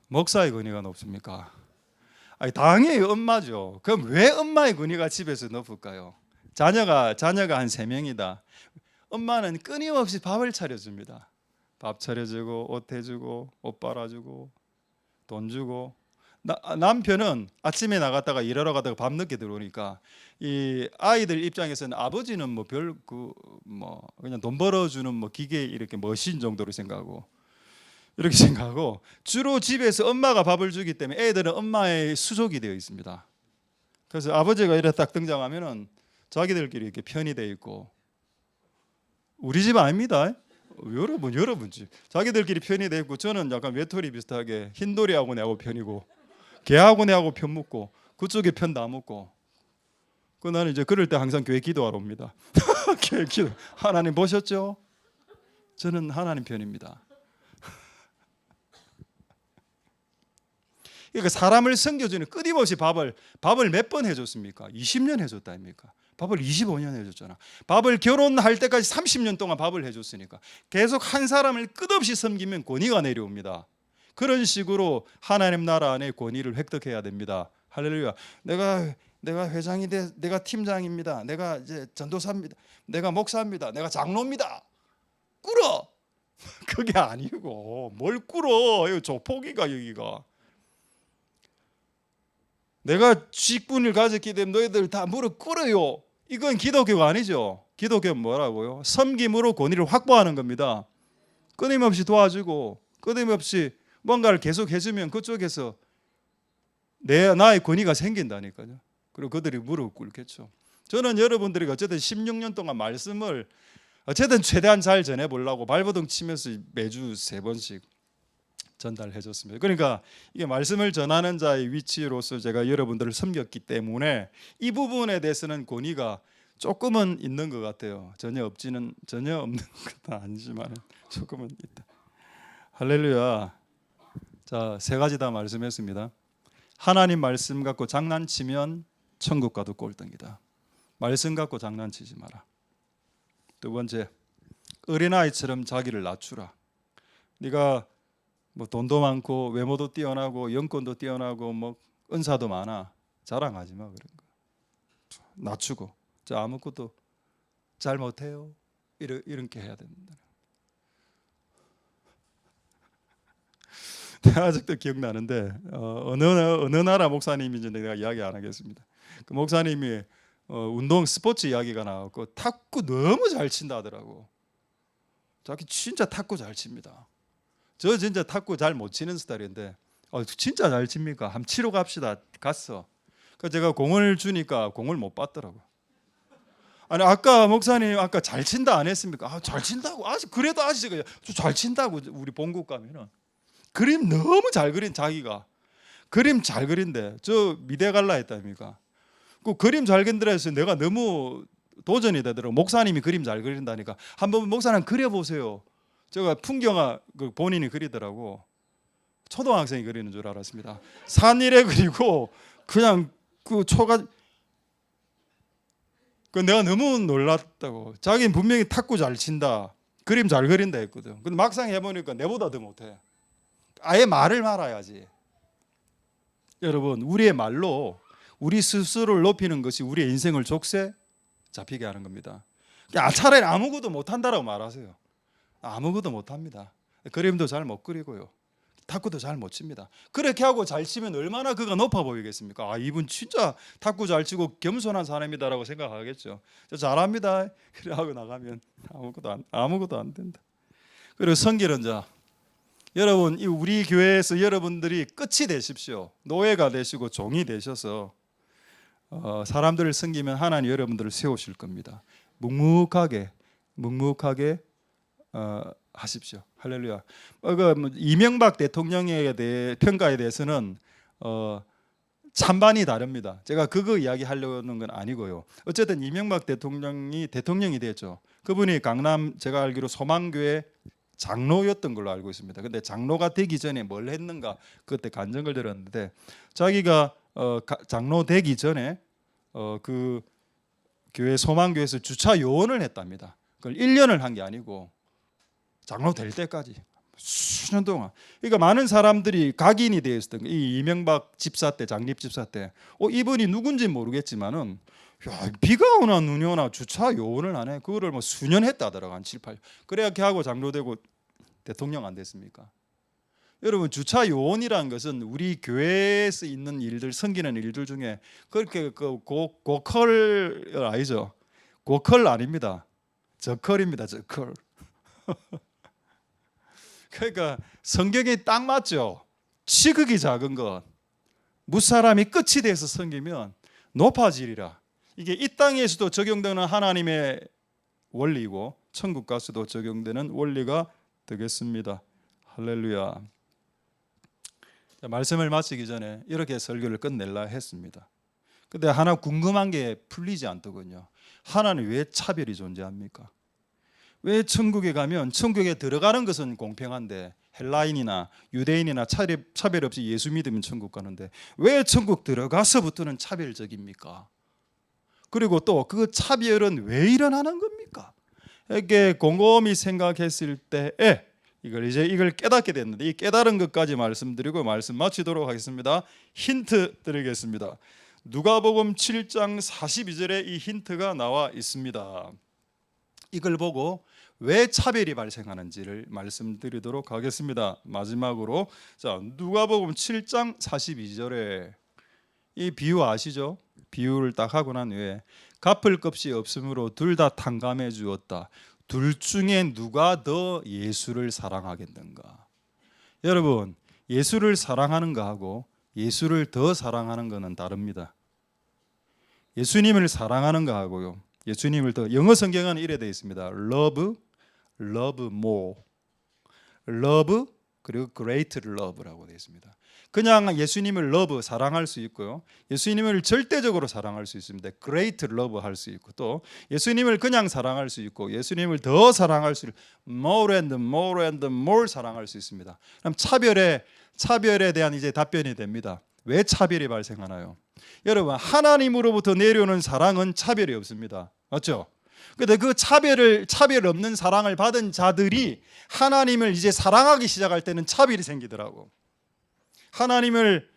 목사의 권위가 높습니까? 아니, 당연히 엄마죠. 그럼 왜 엄마의 권위가 집에서 높을까요? 자녀가 한 3명이다. 엄마는 끊임없이 밥을 차려줍니다. 밥 차려주고 옷 해주고 옷 빨아주고 돈 주고. 남편은 아침에 나갔다가 일하러 가다가 밤늦게 들어오니까 이 아이들 입장에서는 아버지는 그냥 돈 벌어주는 기계 이렇게 머신 정도로 생각하고, 이렇게 생각하고 주로 집에서 엄마가 밥을 주기 때문에 애들은 엄마의 수족이 되어 있습니다. 그래서 아버지가 이렇게 딱 등장하면은 자기들끼리 이렇게 편이 되어 있고, 우리 집 아닙니다. 여러분 집 자기들끼리 편이 되어 있고, 저는 약간 외톨이 비슷하게 흰돌이하고 내하고 편이고 걔하고 내하고 편 묻고 그쪽에 편 다 묻고. 나는 이제 그럴 때 항상 교회 기도하러 옵니다. 교회 기도. 하나님 보셨죠? 저는 하나님 편입니다. 그러니까 사람을 섬겨주는, 끊임없이 밥을 몇 번 해줬습니까? 20년 해줬다 아닙니까? 밥을 25년 해줬잖아. 밥을 결혼할 때까지 30년 동안 밥을 해줬으니까 계속 한 사람을 끝없이 섬기면 권위가 내려옵니다. 그런 식으로 하나님 나라 안에 권위를 획득해야 됩니다. 할렐루야. 내가 회장이 돼, 내가 팀장입니다. 내가 이제 전도사입니다. 내가 목사입니다. 내가 장로입니다. 꿇어. 그게 아니고 뭘 꿇어? 이거 조폭이가 여기가. 내가 직분을 가졌기 때문에 너희들 다 무릎 꿇어요. 이건 기독교가 아니죠. 기독교는 뭐라고요? 섬김으로 권위를 확보하는 겁니다. 끊임없이 도와주고 끊임없이 뭔가를 계속 해주면 그쪽에서 나의 권위가 생긴다니까요. 그리고 그들이 무릎 꿇겠죠. 저는 여러분들이 어쨌든 16년 동안 말씀을 어쨌든 최대한 잘 전해보려고 발버둥 치면서 매주 3번씩 전달해 줬습니다. 그러니까 이게 말씀을 전하는 자의 위치로서 제가 여러분들을 섬겼기 때문에 이 부분에 대해서는 권위가 조금은 있는 것 같아요. 전혀 없는 것도 아니지만 조금은 있다. 할렐루야. 자, 3가지 다 말씀했습니다. 하나님 말씀 갖고 장난치면 천국 가도 꼴등이다. 말씀 갖고 장난치지 마라. 2번째, 어린아이처럼 자기를 낮추라. 네가 돈도 많고 외모도 뛰어나고 영권도 뛰어나고 은사도 많아. 자랑하지 마. 그런 거. 낮추고 저 아무것도 잘 못해요. 이렇게 해야 된다. 내가 아직도 기억나는데 어느 나라 목사님인지 내가 이야기 안 하겠습니다. 그 목사님이 운동 스포츠 이야기가 나왔고 탁구 너무 잘 친다 하더라고. 자기 진짜 탁구 잘 칩니다. 저 진짜 탁구 잘 못 치는 스타일인데 진짜 잘 칩니까? 한번 치러 갑시다. 갔어. 그래서 제가 공을 주니까 공을 못 받더라고. 아니 아까 목사님 아까 잘 친다 안 했습니까? 잘 친다고. 그래도 아저씨가 잘 친다고. 우리 본국 가면은 그림 너무 잘 그린, 자기가 그림 잘 그린대. 저 미대 갈라 했다니까. 그 그림 잘 그린다 해서 내가 너무 도전이 되더라고. 목사님이 그림 잘 그린다니까 한번 목사님 그려보세요. 제가 풍경화 본인이 그리더라고. 초등학생이 그리는 줄 알았습니다. 산이래 그리고 그냥 그 내가 너무 놀랐다고. 자기는 분명히 탁구 잘 친다, 그림 잘 그린다 했거든. 근데 막상 해보니까 내보다 더 못해. 아예 말을 말아야지. 여러분, 우리의 말로 우리 스스로를 높이는 것이 우리의 인생을 족쇄 잡히게 하는 겁니다. 차라리 아무것도 못한다라고 말하세요. 아무것도 못합니다. 그림도 잘 못 그리고요. 탁구도 잘 못 칩니다. 그렇게 하고 잘 치면 얼마나 그가 높아 보이겠습니까? 이분 진짜 탁구 잘 치고 겸손한 사람이다라고 생각하겠죠. 저 잘합니다. 그래 하고 나가면 아무것도 안 된다. 그리고 섬기는 자, 여러분 우리 교회에서 여러분들이 끝이 되십시오. 노예가 되시고 종이 되셔서 사람들을 섬기면 하나님 여러분들을 세우실 겁니다. 묵묵하게 하십시오. 할렐루야. 뭐 이명박 대통령에 대해 평가에 대해서는 찬반이 다릅니다. 제가 그거 이야기하려는 건 아니고요. 어쨌든 이명박 대통령이 됐죠. 그분이 강남 제가 알기로 소망교회 장로였던 걸로 알고 있습니다. 근데 장로가 되기 전에 뭘 했는가 그때 간증을 들었는데 자기가 장로 되기 전에 그 교회 소망교회에서 주차 요원을 했답니다. 그걸 1년을 한 게 아니고 장로 될 때까지 수년 동안. 그러니까 많은 사람들이 각인이 되어 있었던 거예요. 이 이명박 집사 때, 장립 집사 때, 이분이 누군지 모르겠지만은 야, 비가 오나 눈이 오나 주차 요원을 안 해. 그거를 뭐 수년 했다더라고, 한 7, 8. 그래야 하고 장로되고 대통령 안 됐습니까? 여러분, 주차 요원이라는 것은 우리 교회에서 있는 일들, 섬기는 일들 중에 그렇게 고컬 아니죠? 고컬 아닙니다. 저컬입니다. 저컬. 그러니까 성경에 딱 맞죠. 시극이 작은 것, 무사람이 끝이 돼서 섬기면 높아지리라. 이게 이 땅에서도 적용되는 하나님의 원리이고 천국 가서도 적용되는 원리가 되겠습니다. 할렐루야. 말씀을 마치기 전에 이렇게 설교를 끝낼라 했습니다. 근데 하나 궁금한 게 풀리지 않더군요. 하나는 왜 차별이 존재합니까? 왜 천국에 가면 천국에 들어가는 것은 공평한데 헬라인이나 유대인이나 차별 없이 예수 믿으면 천국 가는데 왜 천국 들어가서부터는 차별적입니까? 그리고 또 그 차별은 왜 일어나는 겁니까? 이렇게 곰곰이 생각했을 때에 이걸 깨닫게 됐는데 이 깨달은 것까지 말씀드리고 말씀 마치도록 하겠습니다. 힌트 드리겠습니다. 누가복음 7장 42절에 이 힌트가 나와 있습니다. 이걸 보고 왜 차별이 발생하는지를 말씀드리도록 하겠습니다. 마지막으로 자, 누가복음 7장 42절에 이 비유 아시죠? 비유를 딱 하고 난 후에 갚을 것이 없으므로 둘 다 탕감해 주었다. 둘 중에 누가 더 예수를 사랑하겠는가? 여러분, 예수를 사랑하는 거하고 예수를 더 사랑하는 것은 다릅니다. 예수님을 사랑하는 거하고요. 예수님을 더 영어 성경은 이래 되어 있습니다. love more. love 그리고 great love라고 되어 있습니다. 그냥 예수님을 love 사랑할 수 있고요. 예수님을 절대적으로 사랑할 수 있습니다. great love 할 수 있고 또 예수님을 그냥 사랑할 수 있고 예수님을 더 사랑할 수 있고 more and more and more 사랑할 수 있습니다. 그럼 차별에 대한 이제 답변이 됩니다. 왜 차별이 발생하나요? 여러분, 하나님으로부터 내려오는 사랑은 차별이 없습니다. 맞죠? 근데 그 차별 없는 사랑을 받은 자들이 하나님을 이제 사랑하기 시작할 때는 차별이 생기더라고. 하나님을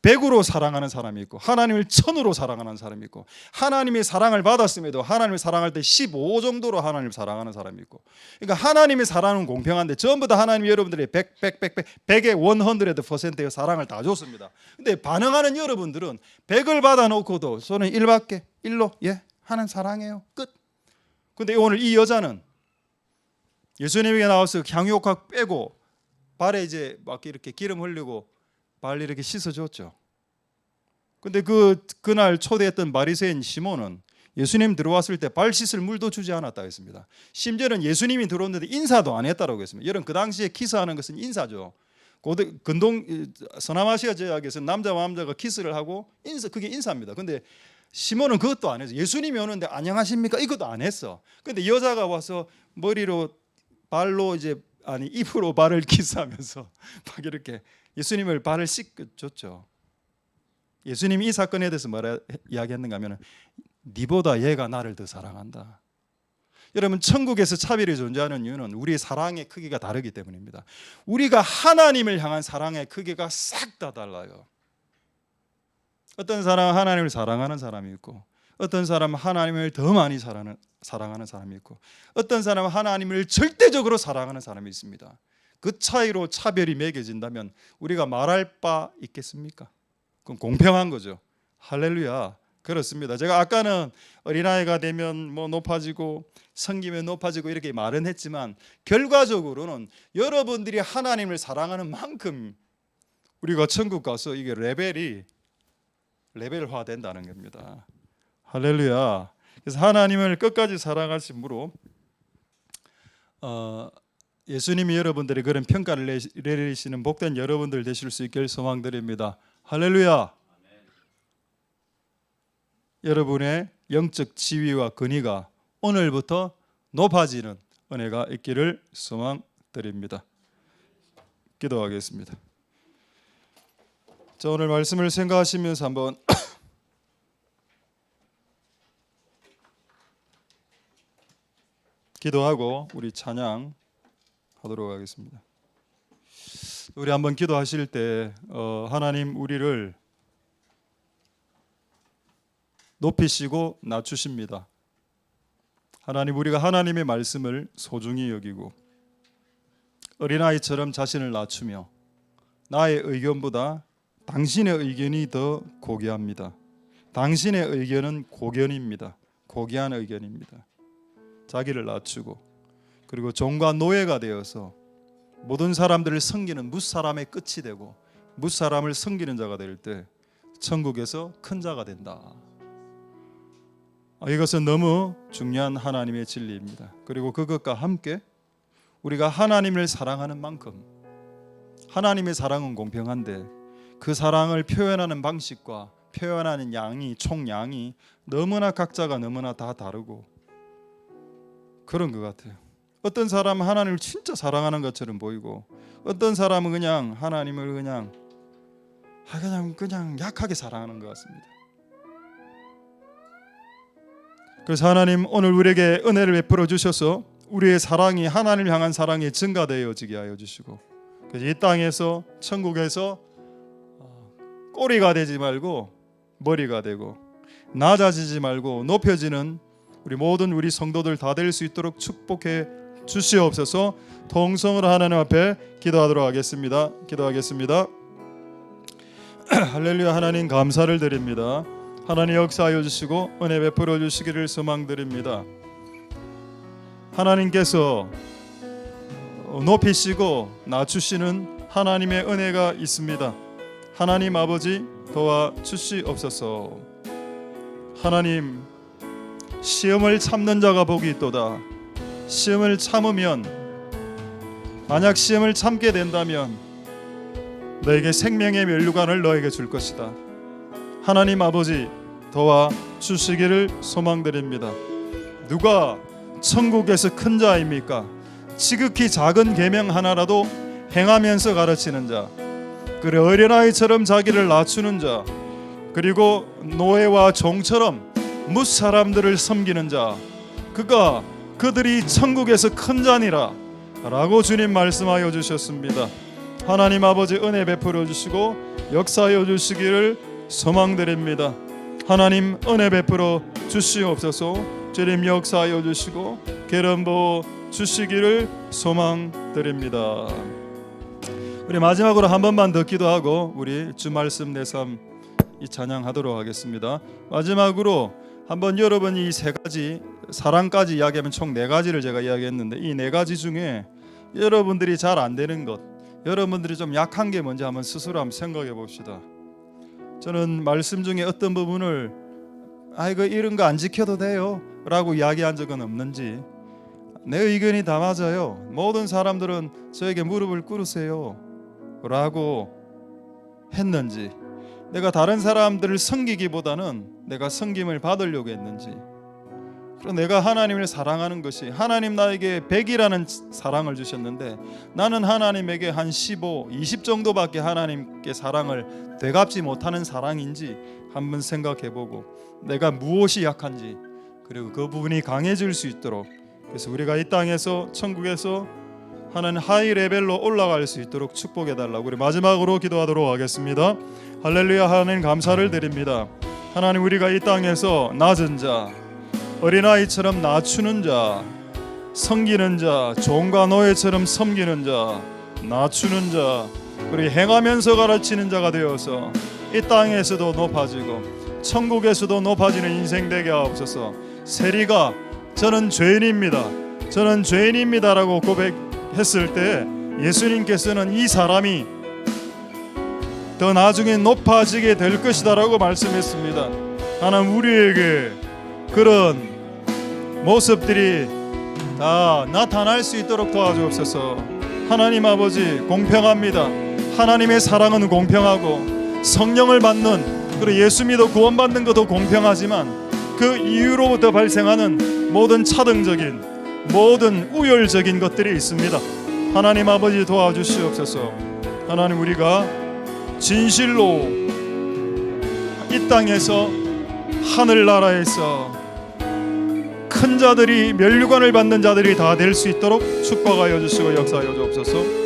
100으로 사랑하는 사람이 있고 하나님을 1000으로 사랑하는 사람이 있고 하나님의 사랑을 받았음에도 하나님을 사랑할 때 15 정도로 하나님을 사랑하는 사람이 있고 그러니까 하나님의 사랑은 공평한데 전부 다 하나님이 여러분들이 100의 100%의 사랑을 다 줬습니다. 근데 반응하는 여러분들은 100을 받아놓고도 저는 1밖에 1로 하나님 사랑해요 끝. 근데 오늘 이 여자는 예수님에게 나와서 향유옥합 빼고 발에 이제 막 이렇게 기름 흘리고 발 이렇게 씻어줬죠. 근데 그날 초대했던 바리새인 시몬은 예수님 들어왔을 때 발 씻을 물도 주지 않았다 했습니다. 심지어는 예수님이 들어오는데 인사도 안 했다고 했습니다. 여러분, 그 당시에 키스하는 것은 인사죠. 서남아시아 지역에서 남자와 남자가 키스를 하고 그게 인사입니다. 근데 시몬은 그것도 안 했어. 예수님이 오는데 안녕하십니까? 이것도 안 했어. 근데 여자가 와서 발로 입으로 발을 키스하면서 막 이렇게 예수님을 발을 씻겨줬죠. 예수님이 이 사건에 대해서 뭐라 이야기했는가 하면 니보다 얘가 나를 더 사랑한다. 여러분, 천국에서 차별이 존재하는 이유는 우리의 사랑의 크기가 다르기 때문입니다. 우리가 하나님을 향한 사랑의 크기가 싹 다 달라요. 어떤 사람은 하나님을 사랑하는 사람이 있고 어떤 사람은 하나님을 더 많이 사랑하는 사람이 있고 어떤 사람은 하나님을 절대적으로 사랑하는 사람이 있습니다. 그 차이로 차별이 매겨진다면 우리가 말할 바 있겠습니까? 그건 공평한 거죠. 할렐루야. 그렇습니다. 제가 아까는 어린아이가 되면 뭐 높아지고 성기면 높아지고 이렇게 말은 했지만 결과적으로는 여러분들이 하나님을 사랑하는 만큼 우리가 천국 가서 이게 레벨화 된다는 겁니다. 할렐루야. 그래서 하나님을 끝까지 사랑하심으로 예수님이 여러분들의 그런 평가를 내리시는 복된 여러분들 되실 수 있길 소망드립니다. 할렐루야. 여러분의 영적 지위와 권위가 오늘부터 높아지는 은혜가 있기를 소망드립니다. 기도하겠습니다. 자, 오늘 말씀을 생각하시면서 한번 기도하고 우리 찬양 하도록 하겠습니다. 우리 한번 기도하실 때 하나님 우리를 높이시고 낮추십니다. 하나님 우리가 하나님의 말씀을 소중히 여기고 어린아이처럼 자신을 낮추며 나의 의견보다 당신의 의견이 더 고귀합니다. 당신의 의견은 고견입니다. 고귀한 의견입니다. 자기를 낮추고 그리고 종과 노예가 되어서 모든 사람들을 섬기는 뭇사람의 끝이 되고 뭇사람을 섬기는 자가 될 때 천국에서 큰 자가 된다. 이것은 너무 중요한 하나님의 진리입니다. 그리고 그것과 함께 우리가 하나님을 사랑하는 만큼 하나님의 사랑은 공평한데 그 사랑을 표현하는 방식과 표현하는 양이 총량이 너무나 각자가 너무나 다 다르고 그런 것 같아요. 어떤 사람은 하나님을 진짜 사랑하는 것처럼 보이고 어떤 사람은 그냥 하나님을 그냥 약하게 사랑하는 것 같습니다. 그래서 하나님 오늘 우리에게 은혜를 베풀어 주셔서 우리의 사랑이 하나님을 향한 사랑이 증가되어지게 하여 주시고 그래서 이 땅에서 천국에서 꼬리가 되지 말고 머리가 되고 낮아지지 말고 높여지는 우리 성도들 다 될 수 있도록 축복해 주시옵소서. 통성으로 하나님 앞에 기도하도록 하겠습니다. 기도하겠습니다. 할렐루야. 하나님 감사를 드립니다. 하나님 역사하여 주시고 은혜 베풀어 주시기를 소망드립니다. 하나님께서 높이시고 낮추시는 하나님의 은혜가 있습니다. 하나님 아버지 도와주시옵소서. 하나님 시험을 참는 자가 복이 있도다. 시험을 참으면 만약 시험을 참게 된다면 너에게 생명의 면류관을 너에게 줄 것이다. 하나님 아버지 도와주시기를 소망드립니다. 누가 천국에서 큰 자입니까? 지극히 작은 계명 하나라도 행하면서 가르치는 자, 그래 어린아이처럼 자기를 낮추는 자, 그리고 노예와 종처럼 뭇사람들을 섬기는 자, 그들이 천국에서 큰 자니라 라고 주님 말씀하여 주셨습니다. 하나님 아버지 은혜 베풀어 주시고 역사하여 주시기를 소망드립니다. 하나님 은혜 베풀어 주시옵소서. 주님 역사하여 주시고 계련보 주시기를 소망드립니다. 우리 마지막으로 한 번만 더 기도하고 우리 주 말씀 내삼 이 찬양하도록 하겠습니다. 마지막으로 한번 여러분이 이 세 가지 사랑까지 이야기하면 총 네 가지를 제가 이야기했는데 이 네 가지 중에 여러분들이 잘 안 되는 것, 여러분들이 좀 약한 게 뭔지 한번 스스로 한번 생각해 봅시다. 저는 말씀 중에 어떤 부분을 이런 거 안 지켜도 돼요 라고 이야기한 적은 없는지, 내 의견이 다 맞아요, 모든 사람들은 저에게 무릎을 꿇으세요 라고 했는지, 내가 다른 사람들을 섬기기보다는 내가 섬김을 받으려고 했는지, 그리고 내가 하나님을 사랑하는 것이, 하나님 나에게 100이라는 사랑을 주셨는데 나는 하나님에게 한 15, 20 정도밖에 하나님께 사랑을 되갚지 못하는 사랑인지 한번 생각해보고 내가 무엇이 약한지, 그리고 그 부분이 강해질 수 있도록, 그래서 우리가 이 땅에서 천국에서 하나님 하이 레벨로 올라갈 수 있도록 축복해달라고 우리 마지막으로 기도하도록 하겠습니다. 할렐루야. 하나님 감사를 드립니다. 하나님 우리가 이 땅에서 낮은 자, 어린아이처럼 낮추는 자, 섬기는 자, 종과 노예처럼 섬기는 자, 낮추는 자, 우리 행하면서 가르치는 자가 되어서 이 땅에서도 높아지고 천국에서도 높아지는 인생 되게 하옵소서. 세리가 저는 죄인입니다라고 고백했을 때 예수님께서는 이 사람이 더 나중에 높아지게 될 것이다라고 말씀했습니다. 하나님 우리에게 그런 모습들이 다 나타날 수 있도록 도와주옵소서. 하나님 아버지, 공평합니다. 하나님의 사랑은 공평하고 성령을 받는, 그리고 예수 믿어 구원받는 것도 공평하지만 그 이후로부터 발생하는 모든 차등적인, 모든 우열적인 것들이 있습니다. 하나님 아버지 도와주시옵소서. 하나님, 우리가 진실로 이 땅에서, 하늘나라에서 큰 자들이, 면류관을 받는 자들이 다 될 수 있도록 축복하여 주시고 역사하여 주옵소서.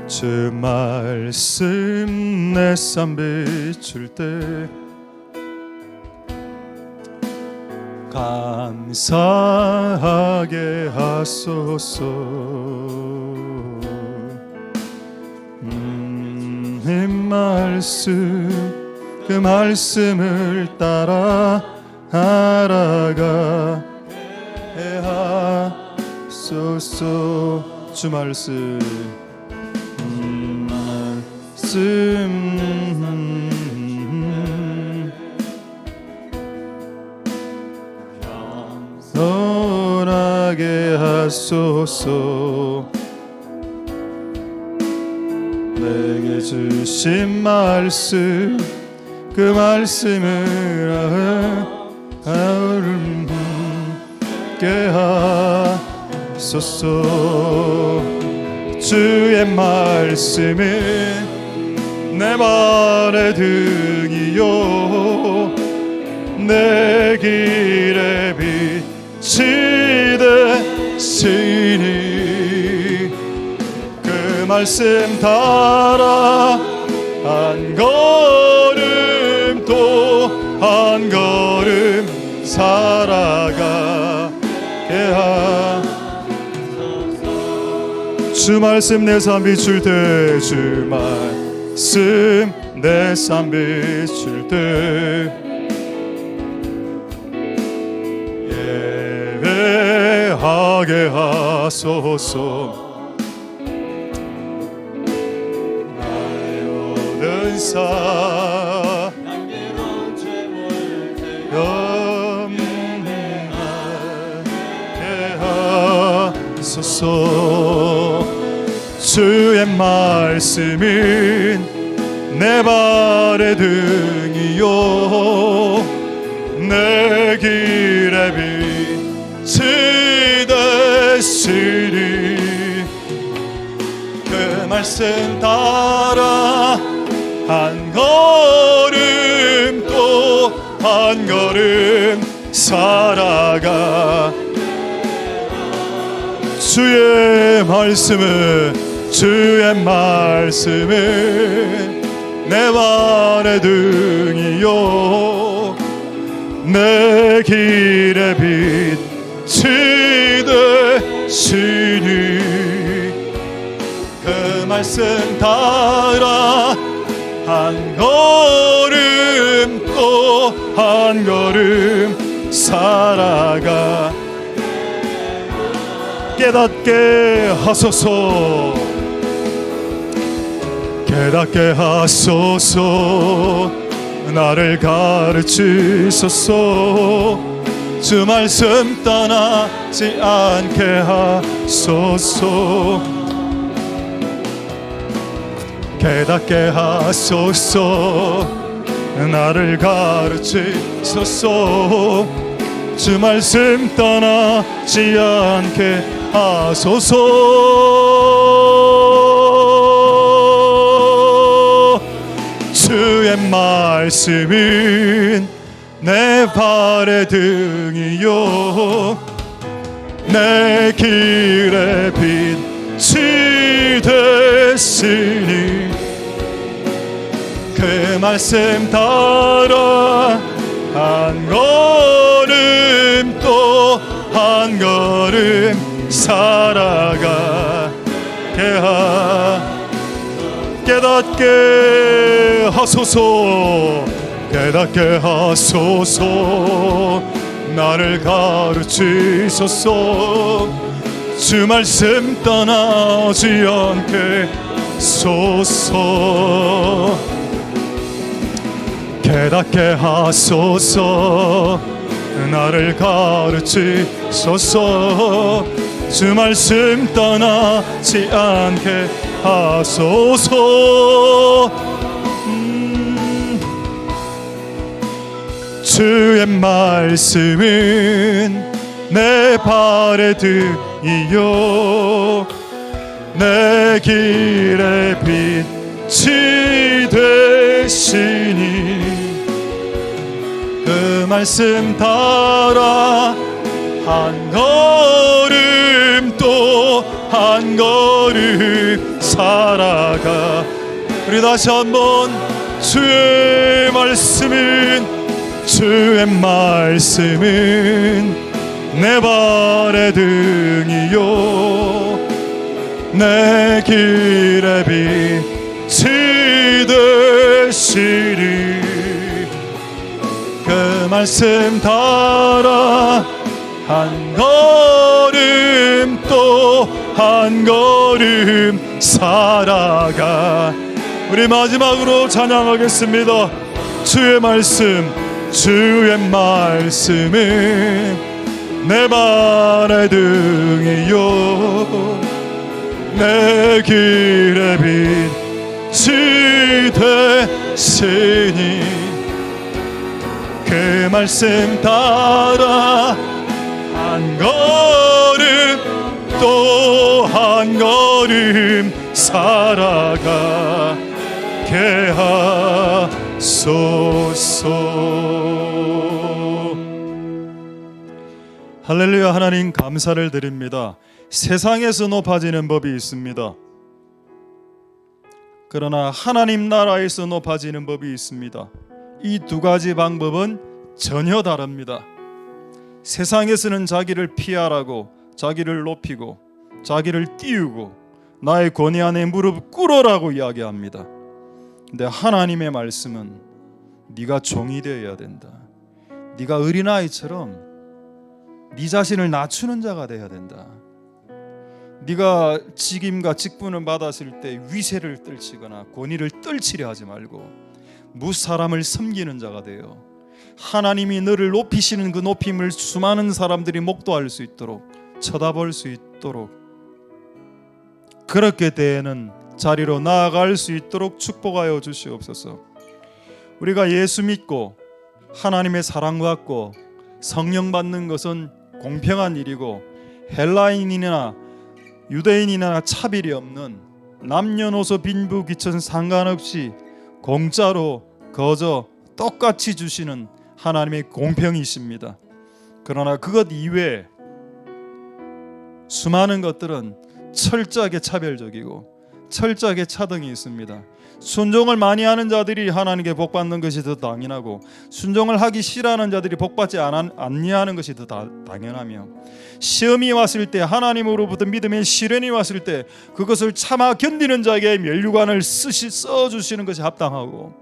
주 말씀 내 삶 비출 때 감사하게 하소서. 이 말씀, 그 말씀을 따라 알아가게 하소서. 주 말씀, 변하게 하소서. 내게 주신 말씀, 그 말씀을 아름답게 하소서. 주의 말씀은 내 발의 등이요 내 길의 빛이 되시니 그 말씀 따라 한 걸음 또 한 걸음 살아가게 하소서. 주 말씀 내 삶 비출 때, 주 말씀 내 삶 비출 때 예배하게 하소서. 나의 모든 사랑으로 염하게 하소서. 주의 말씀은 내 발의 등이요 내 길의 빛이 되시니 그 말씀 따라 한 걸음 또 한 걸음 살아가. 주의 말씀은, 주의 말씀은 내 발의 등이요 내 길의 빛이 되시니 그 말씀 따라 한 걸음 또 한 걸음 살아가. 깨닫게 하소서. 깨닫게 하소서. 나를 가르치소서. 주 말씀 떠나지 않게 하소서. 깨닫게 하소서. 나를 가르치소서. 주 말씀 떠나지 않게 하소서. 주의 말씀은 내 발의 등이요 내 길의 빛이 되시니 그 말씀 따라 한 걸음 또 한 걸음 살아가게 깨닫게 하소서. 깨닫게 하소서. 나를 가르치소서. 주 말씀 떠나지 않게 소서. 깨닫게 하소서. 나를 가르치소서. 주 말씀 떠나지 않게 하소서. 주의 말씀은 내 발의 등이요 내 길의 빛이 되시니 그 말씀 따라 한 걸음 또 한 걸음 살아가. 우리 다시 한번 주의 말씀은 내 발의 등이요 내 길의 빛이 되시니 그 말씀 따라 한 걸음 또 한 걸음 살아가. 우리 마지막으로 찬양하겠습니다. 주의 말씀은 내 발의 등이요 내 길의 빛이 되시니 그 말씀 따라 한 걸음 또 한 걸음 살아가게 하소서. 할렐루야. 하나님 감사를 드립니다. 세상에서 높아지는 법이 있습니다. 그러나 하나님 나라에서 높아지는 법이 있습니다. 이 두 가지 방법은 전혀 다릅니다. 세상에서는 자기를 피하라고 자기를 높이고 자기를 띄우고 나의 권위 안에 무릎 꿇으라고 이야기합니다. 근데 하나님의 말씀은 네가 종이 되어야 된다. 네가 어린아이처럼 네 자신을 낮추는 자가 되어야 된다. 네가 직임과 직분을 받았을 때 위세를 떨치거나 권위를 떨치려 하지 말고 무사람을 섬기는 자가 되어 하나님이 너를 높이시는 그 높임을 수많은 사람들이 목도할 수 있도록 쳐다볼 수 있도록 그렇게 되는 자리로 나아갈 수 있도록 축복하여 주시옵소서. 우리가 예수 믿고 하나님의 사랑받고 성령 받는 것은 공평한 일이고 헬라인이나 유대인이나 차별이 없는 남녀노소 빈부귀천 상관없이 공짜로 거저 똑같이 주시는 하나님의 공평이십니다. 그러나 그것 이외에 수많은 것들은 철저하게 차별적이고 철저하게 차등이 있습니다. 순종을 많이 하는 자들이 하나님께 복받는 것이 더 당연하고 순종을 하기 싫어하는 자들이 복받지 않냐는 것이 더 당연하며 시험이 왔을 때 하나님으로부터 믿음의 시련이 왔을 때 그것을 참아 견디는 자에게 면류관을 써주시는 것이 합당하고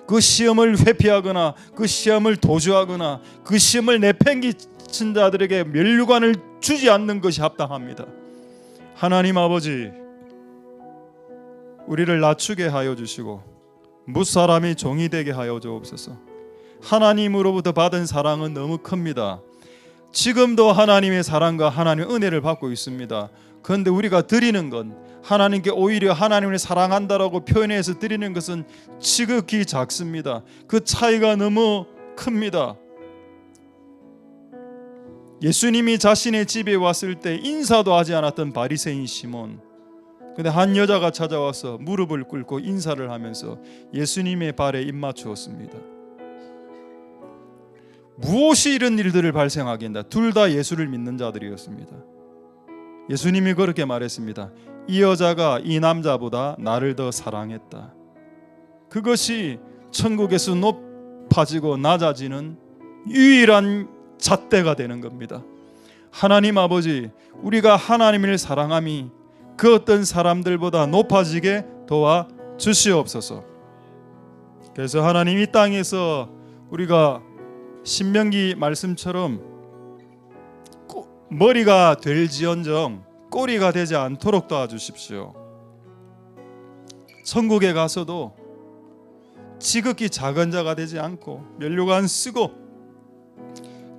그 시험을 회피하거나 그 시험을 도주하거나 그 시험을 내팽개친 자들에게 면류관을 주지 않는 것이 합당합니다. 하나님 아버지, 우리를 낮추게 하여 주시고 무사람이 종이 되게 하여 주옵소서. 하나님으로부터 받은 사랑은 너무 큽니다. 지금도 하나님의 사랑과 하나님의 은혜를 받고 있습니다. 그런데 우리가 드리는 건 하나님께 오히려 하나님을 사랑한다라고 표현해서 드리는 것은 지극히 작습니다. 그 차이가 너무 큽니다. 예수님이 자신의 집에 왔을 때 인사도 하지 않았던 바리새인 시몬, 근데 한 여자가 찾아와서 무릎을 꿇고 인사를 하면서 예수님의 발에 입 맞추었습니다. 무엇이 이런 일들을 발생하게 했나? 둘 다 예수를 믿는 자들이었습니다. 예수님이 그렇게 말했습니다. 이 여자가 이 남자보다 나를 더 사랑했다. 그것이 천국에서 높아지고 낮아지는 유일한 잣대가 되는 겁니다. 하나님 아버지, 우리가 하나님을 사랑함이 그 어떤 사람들보다 높아지게 도와 주시옵소서. 그래서 하나님 이 땅에서 우리가 신명기 말씀처럼 머리가 될지언정 꼬리가 되지 않도록 도와주십시오. 천국에 가서도 지극히 작은 자가 되지 않고 면류관 안 쓰고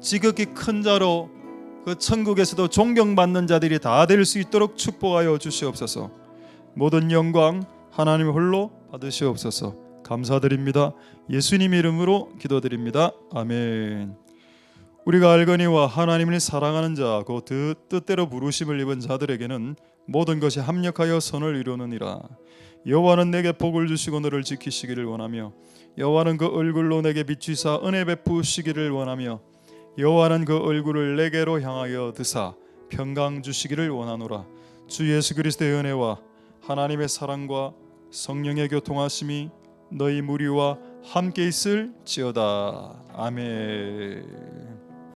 지극히 큰 자로 그 천국에서도 존경받는 자들이 다 될 수 있도록 축복하여 주시옵소서. 모든 영광 하나님 홀로 받으시옵소서. 감사드립니다. 예수님 이름으로 기도드립니다. 아멘. 우리가 알거니와 하나님을 사랑하는 자 곧 그 뜻대로 부르심을 입은 자들에게는 모든 것이 합력하여 선을 이루느니라. 여호와는 내게 복을 주시고 너를 지키시기를 원하며 여호와는 그 얼굴로 내게 비추사 은혜 베푸시기를 원하며 여호와는 그 얼굴을 내게로 향하여 드사 평강 주시기를 원하노라. 주 예수 그리스도의 은혜와 하나님의 사랑과 성령의 교통하심이 너희 무리와 함께 있을지어다. 아멘.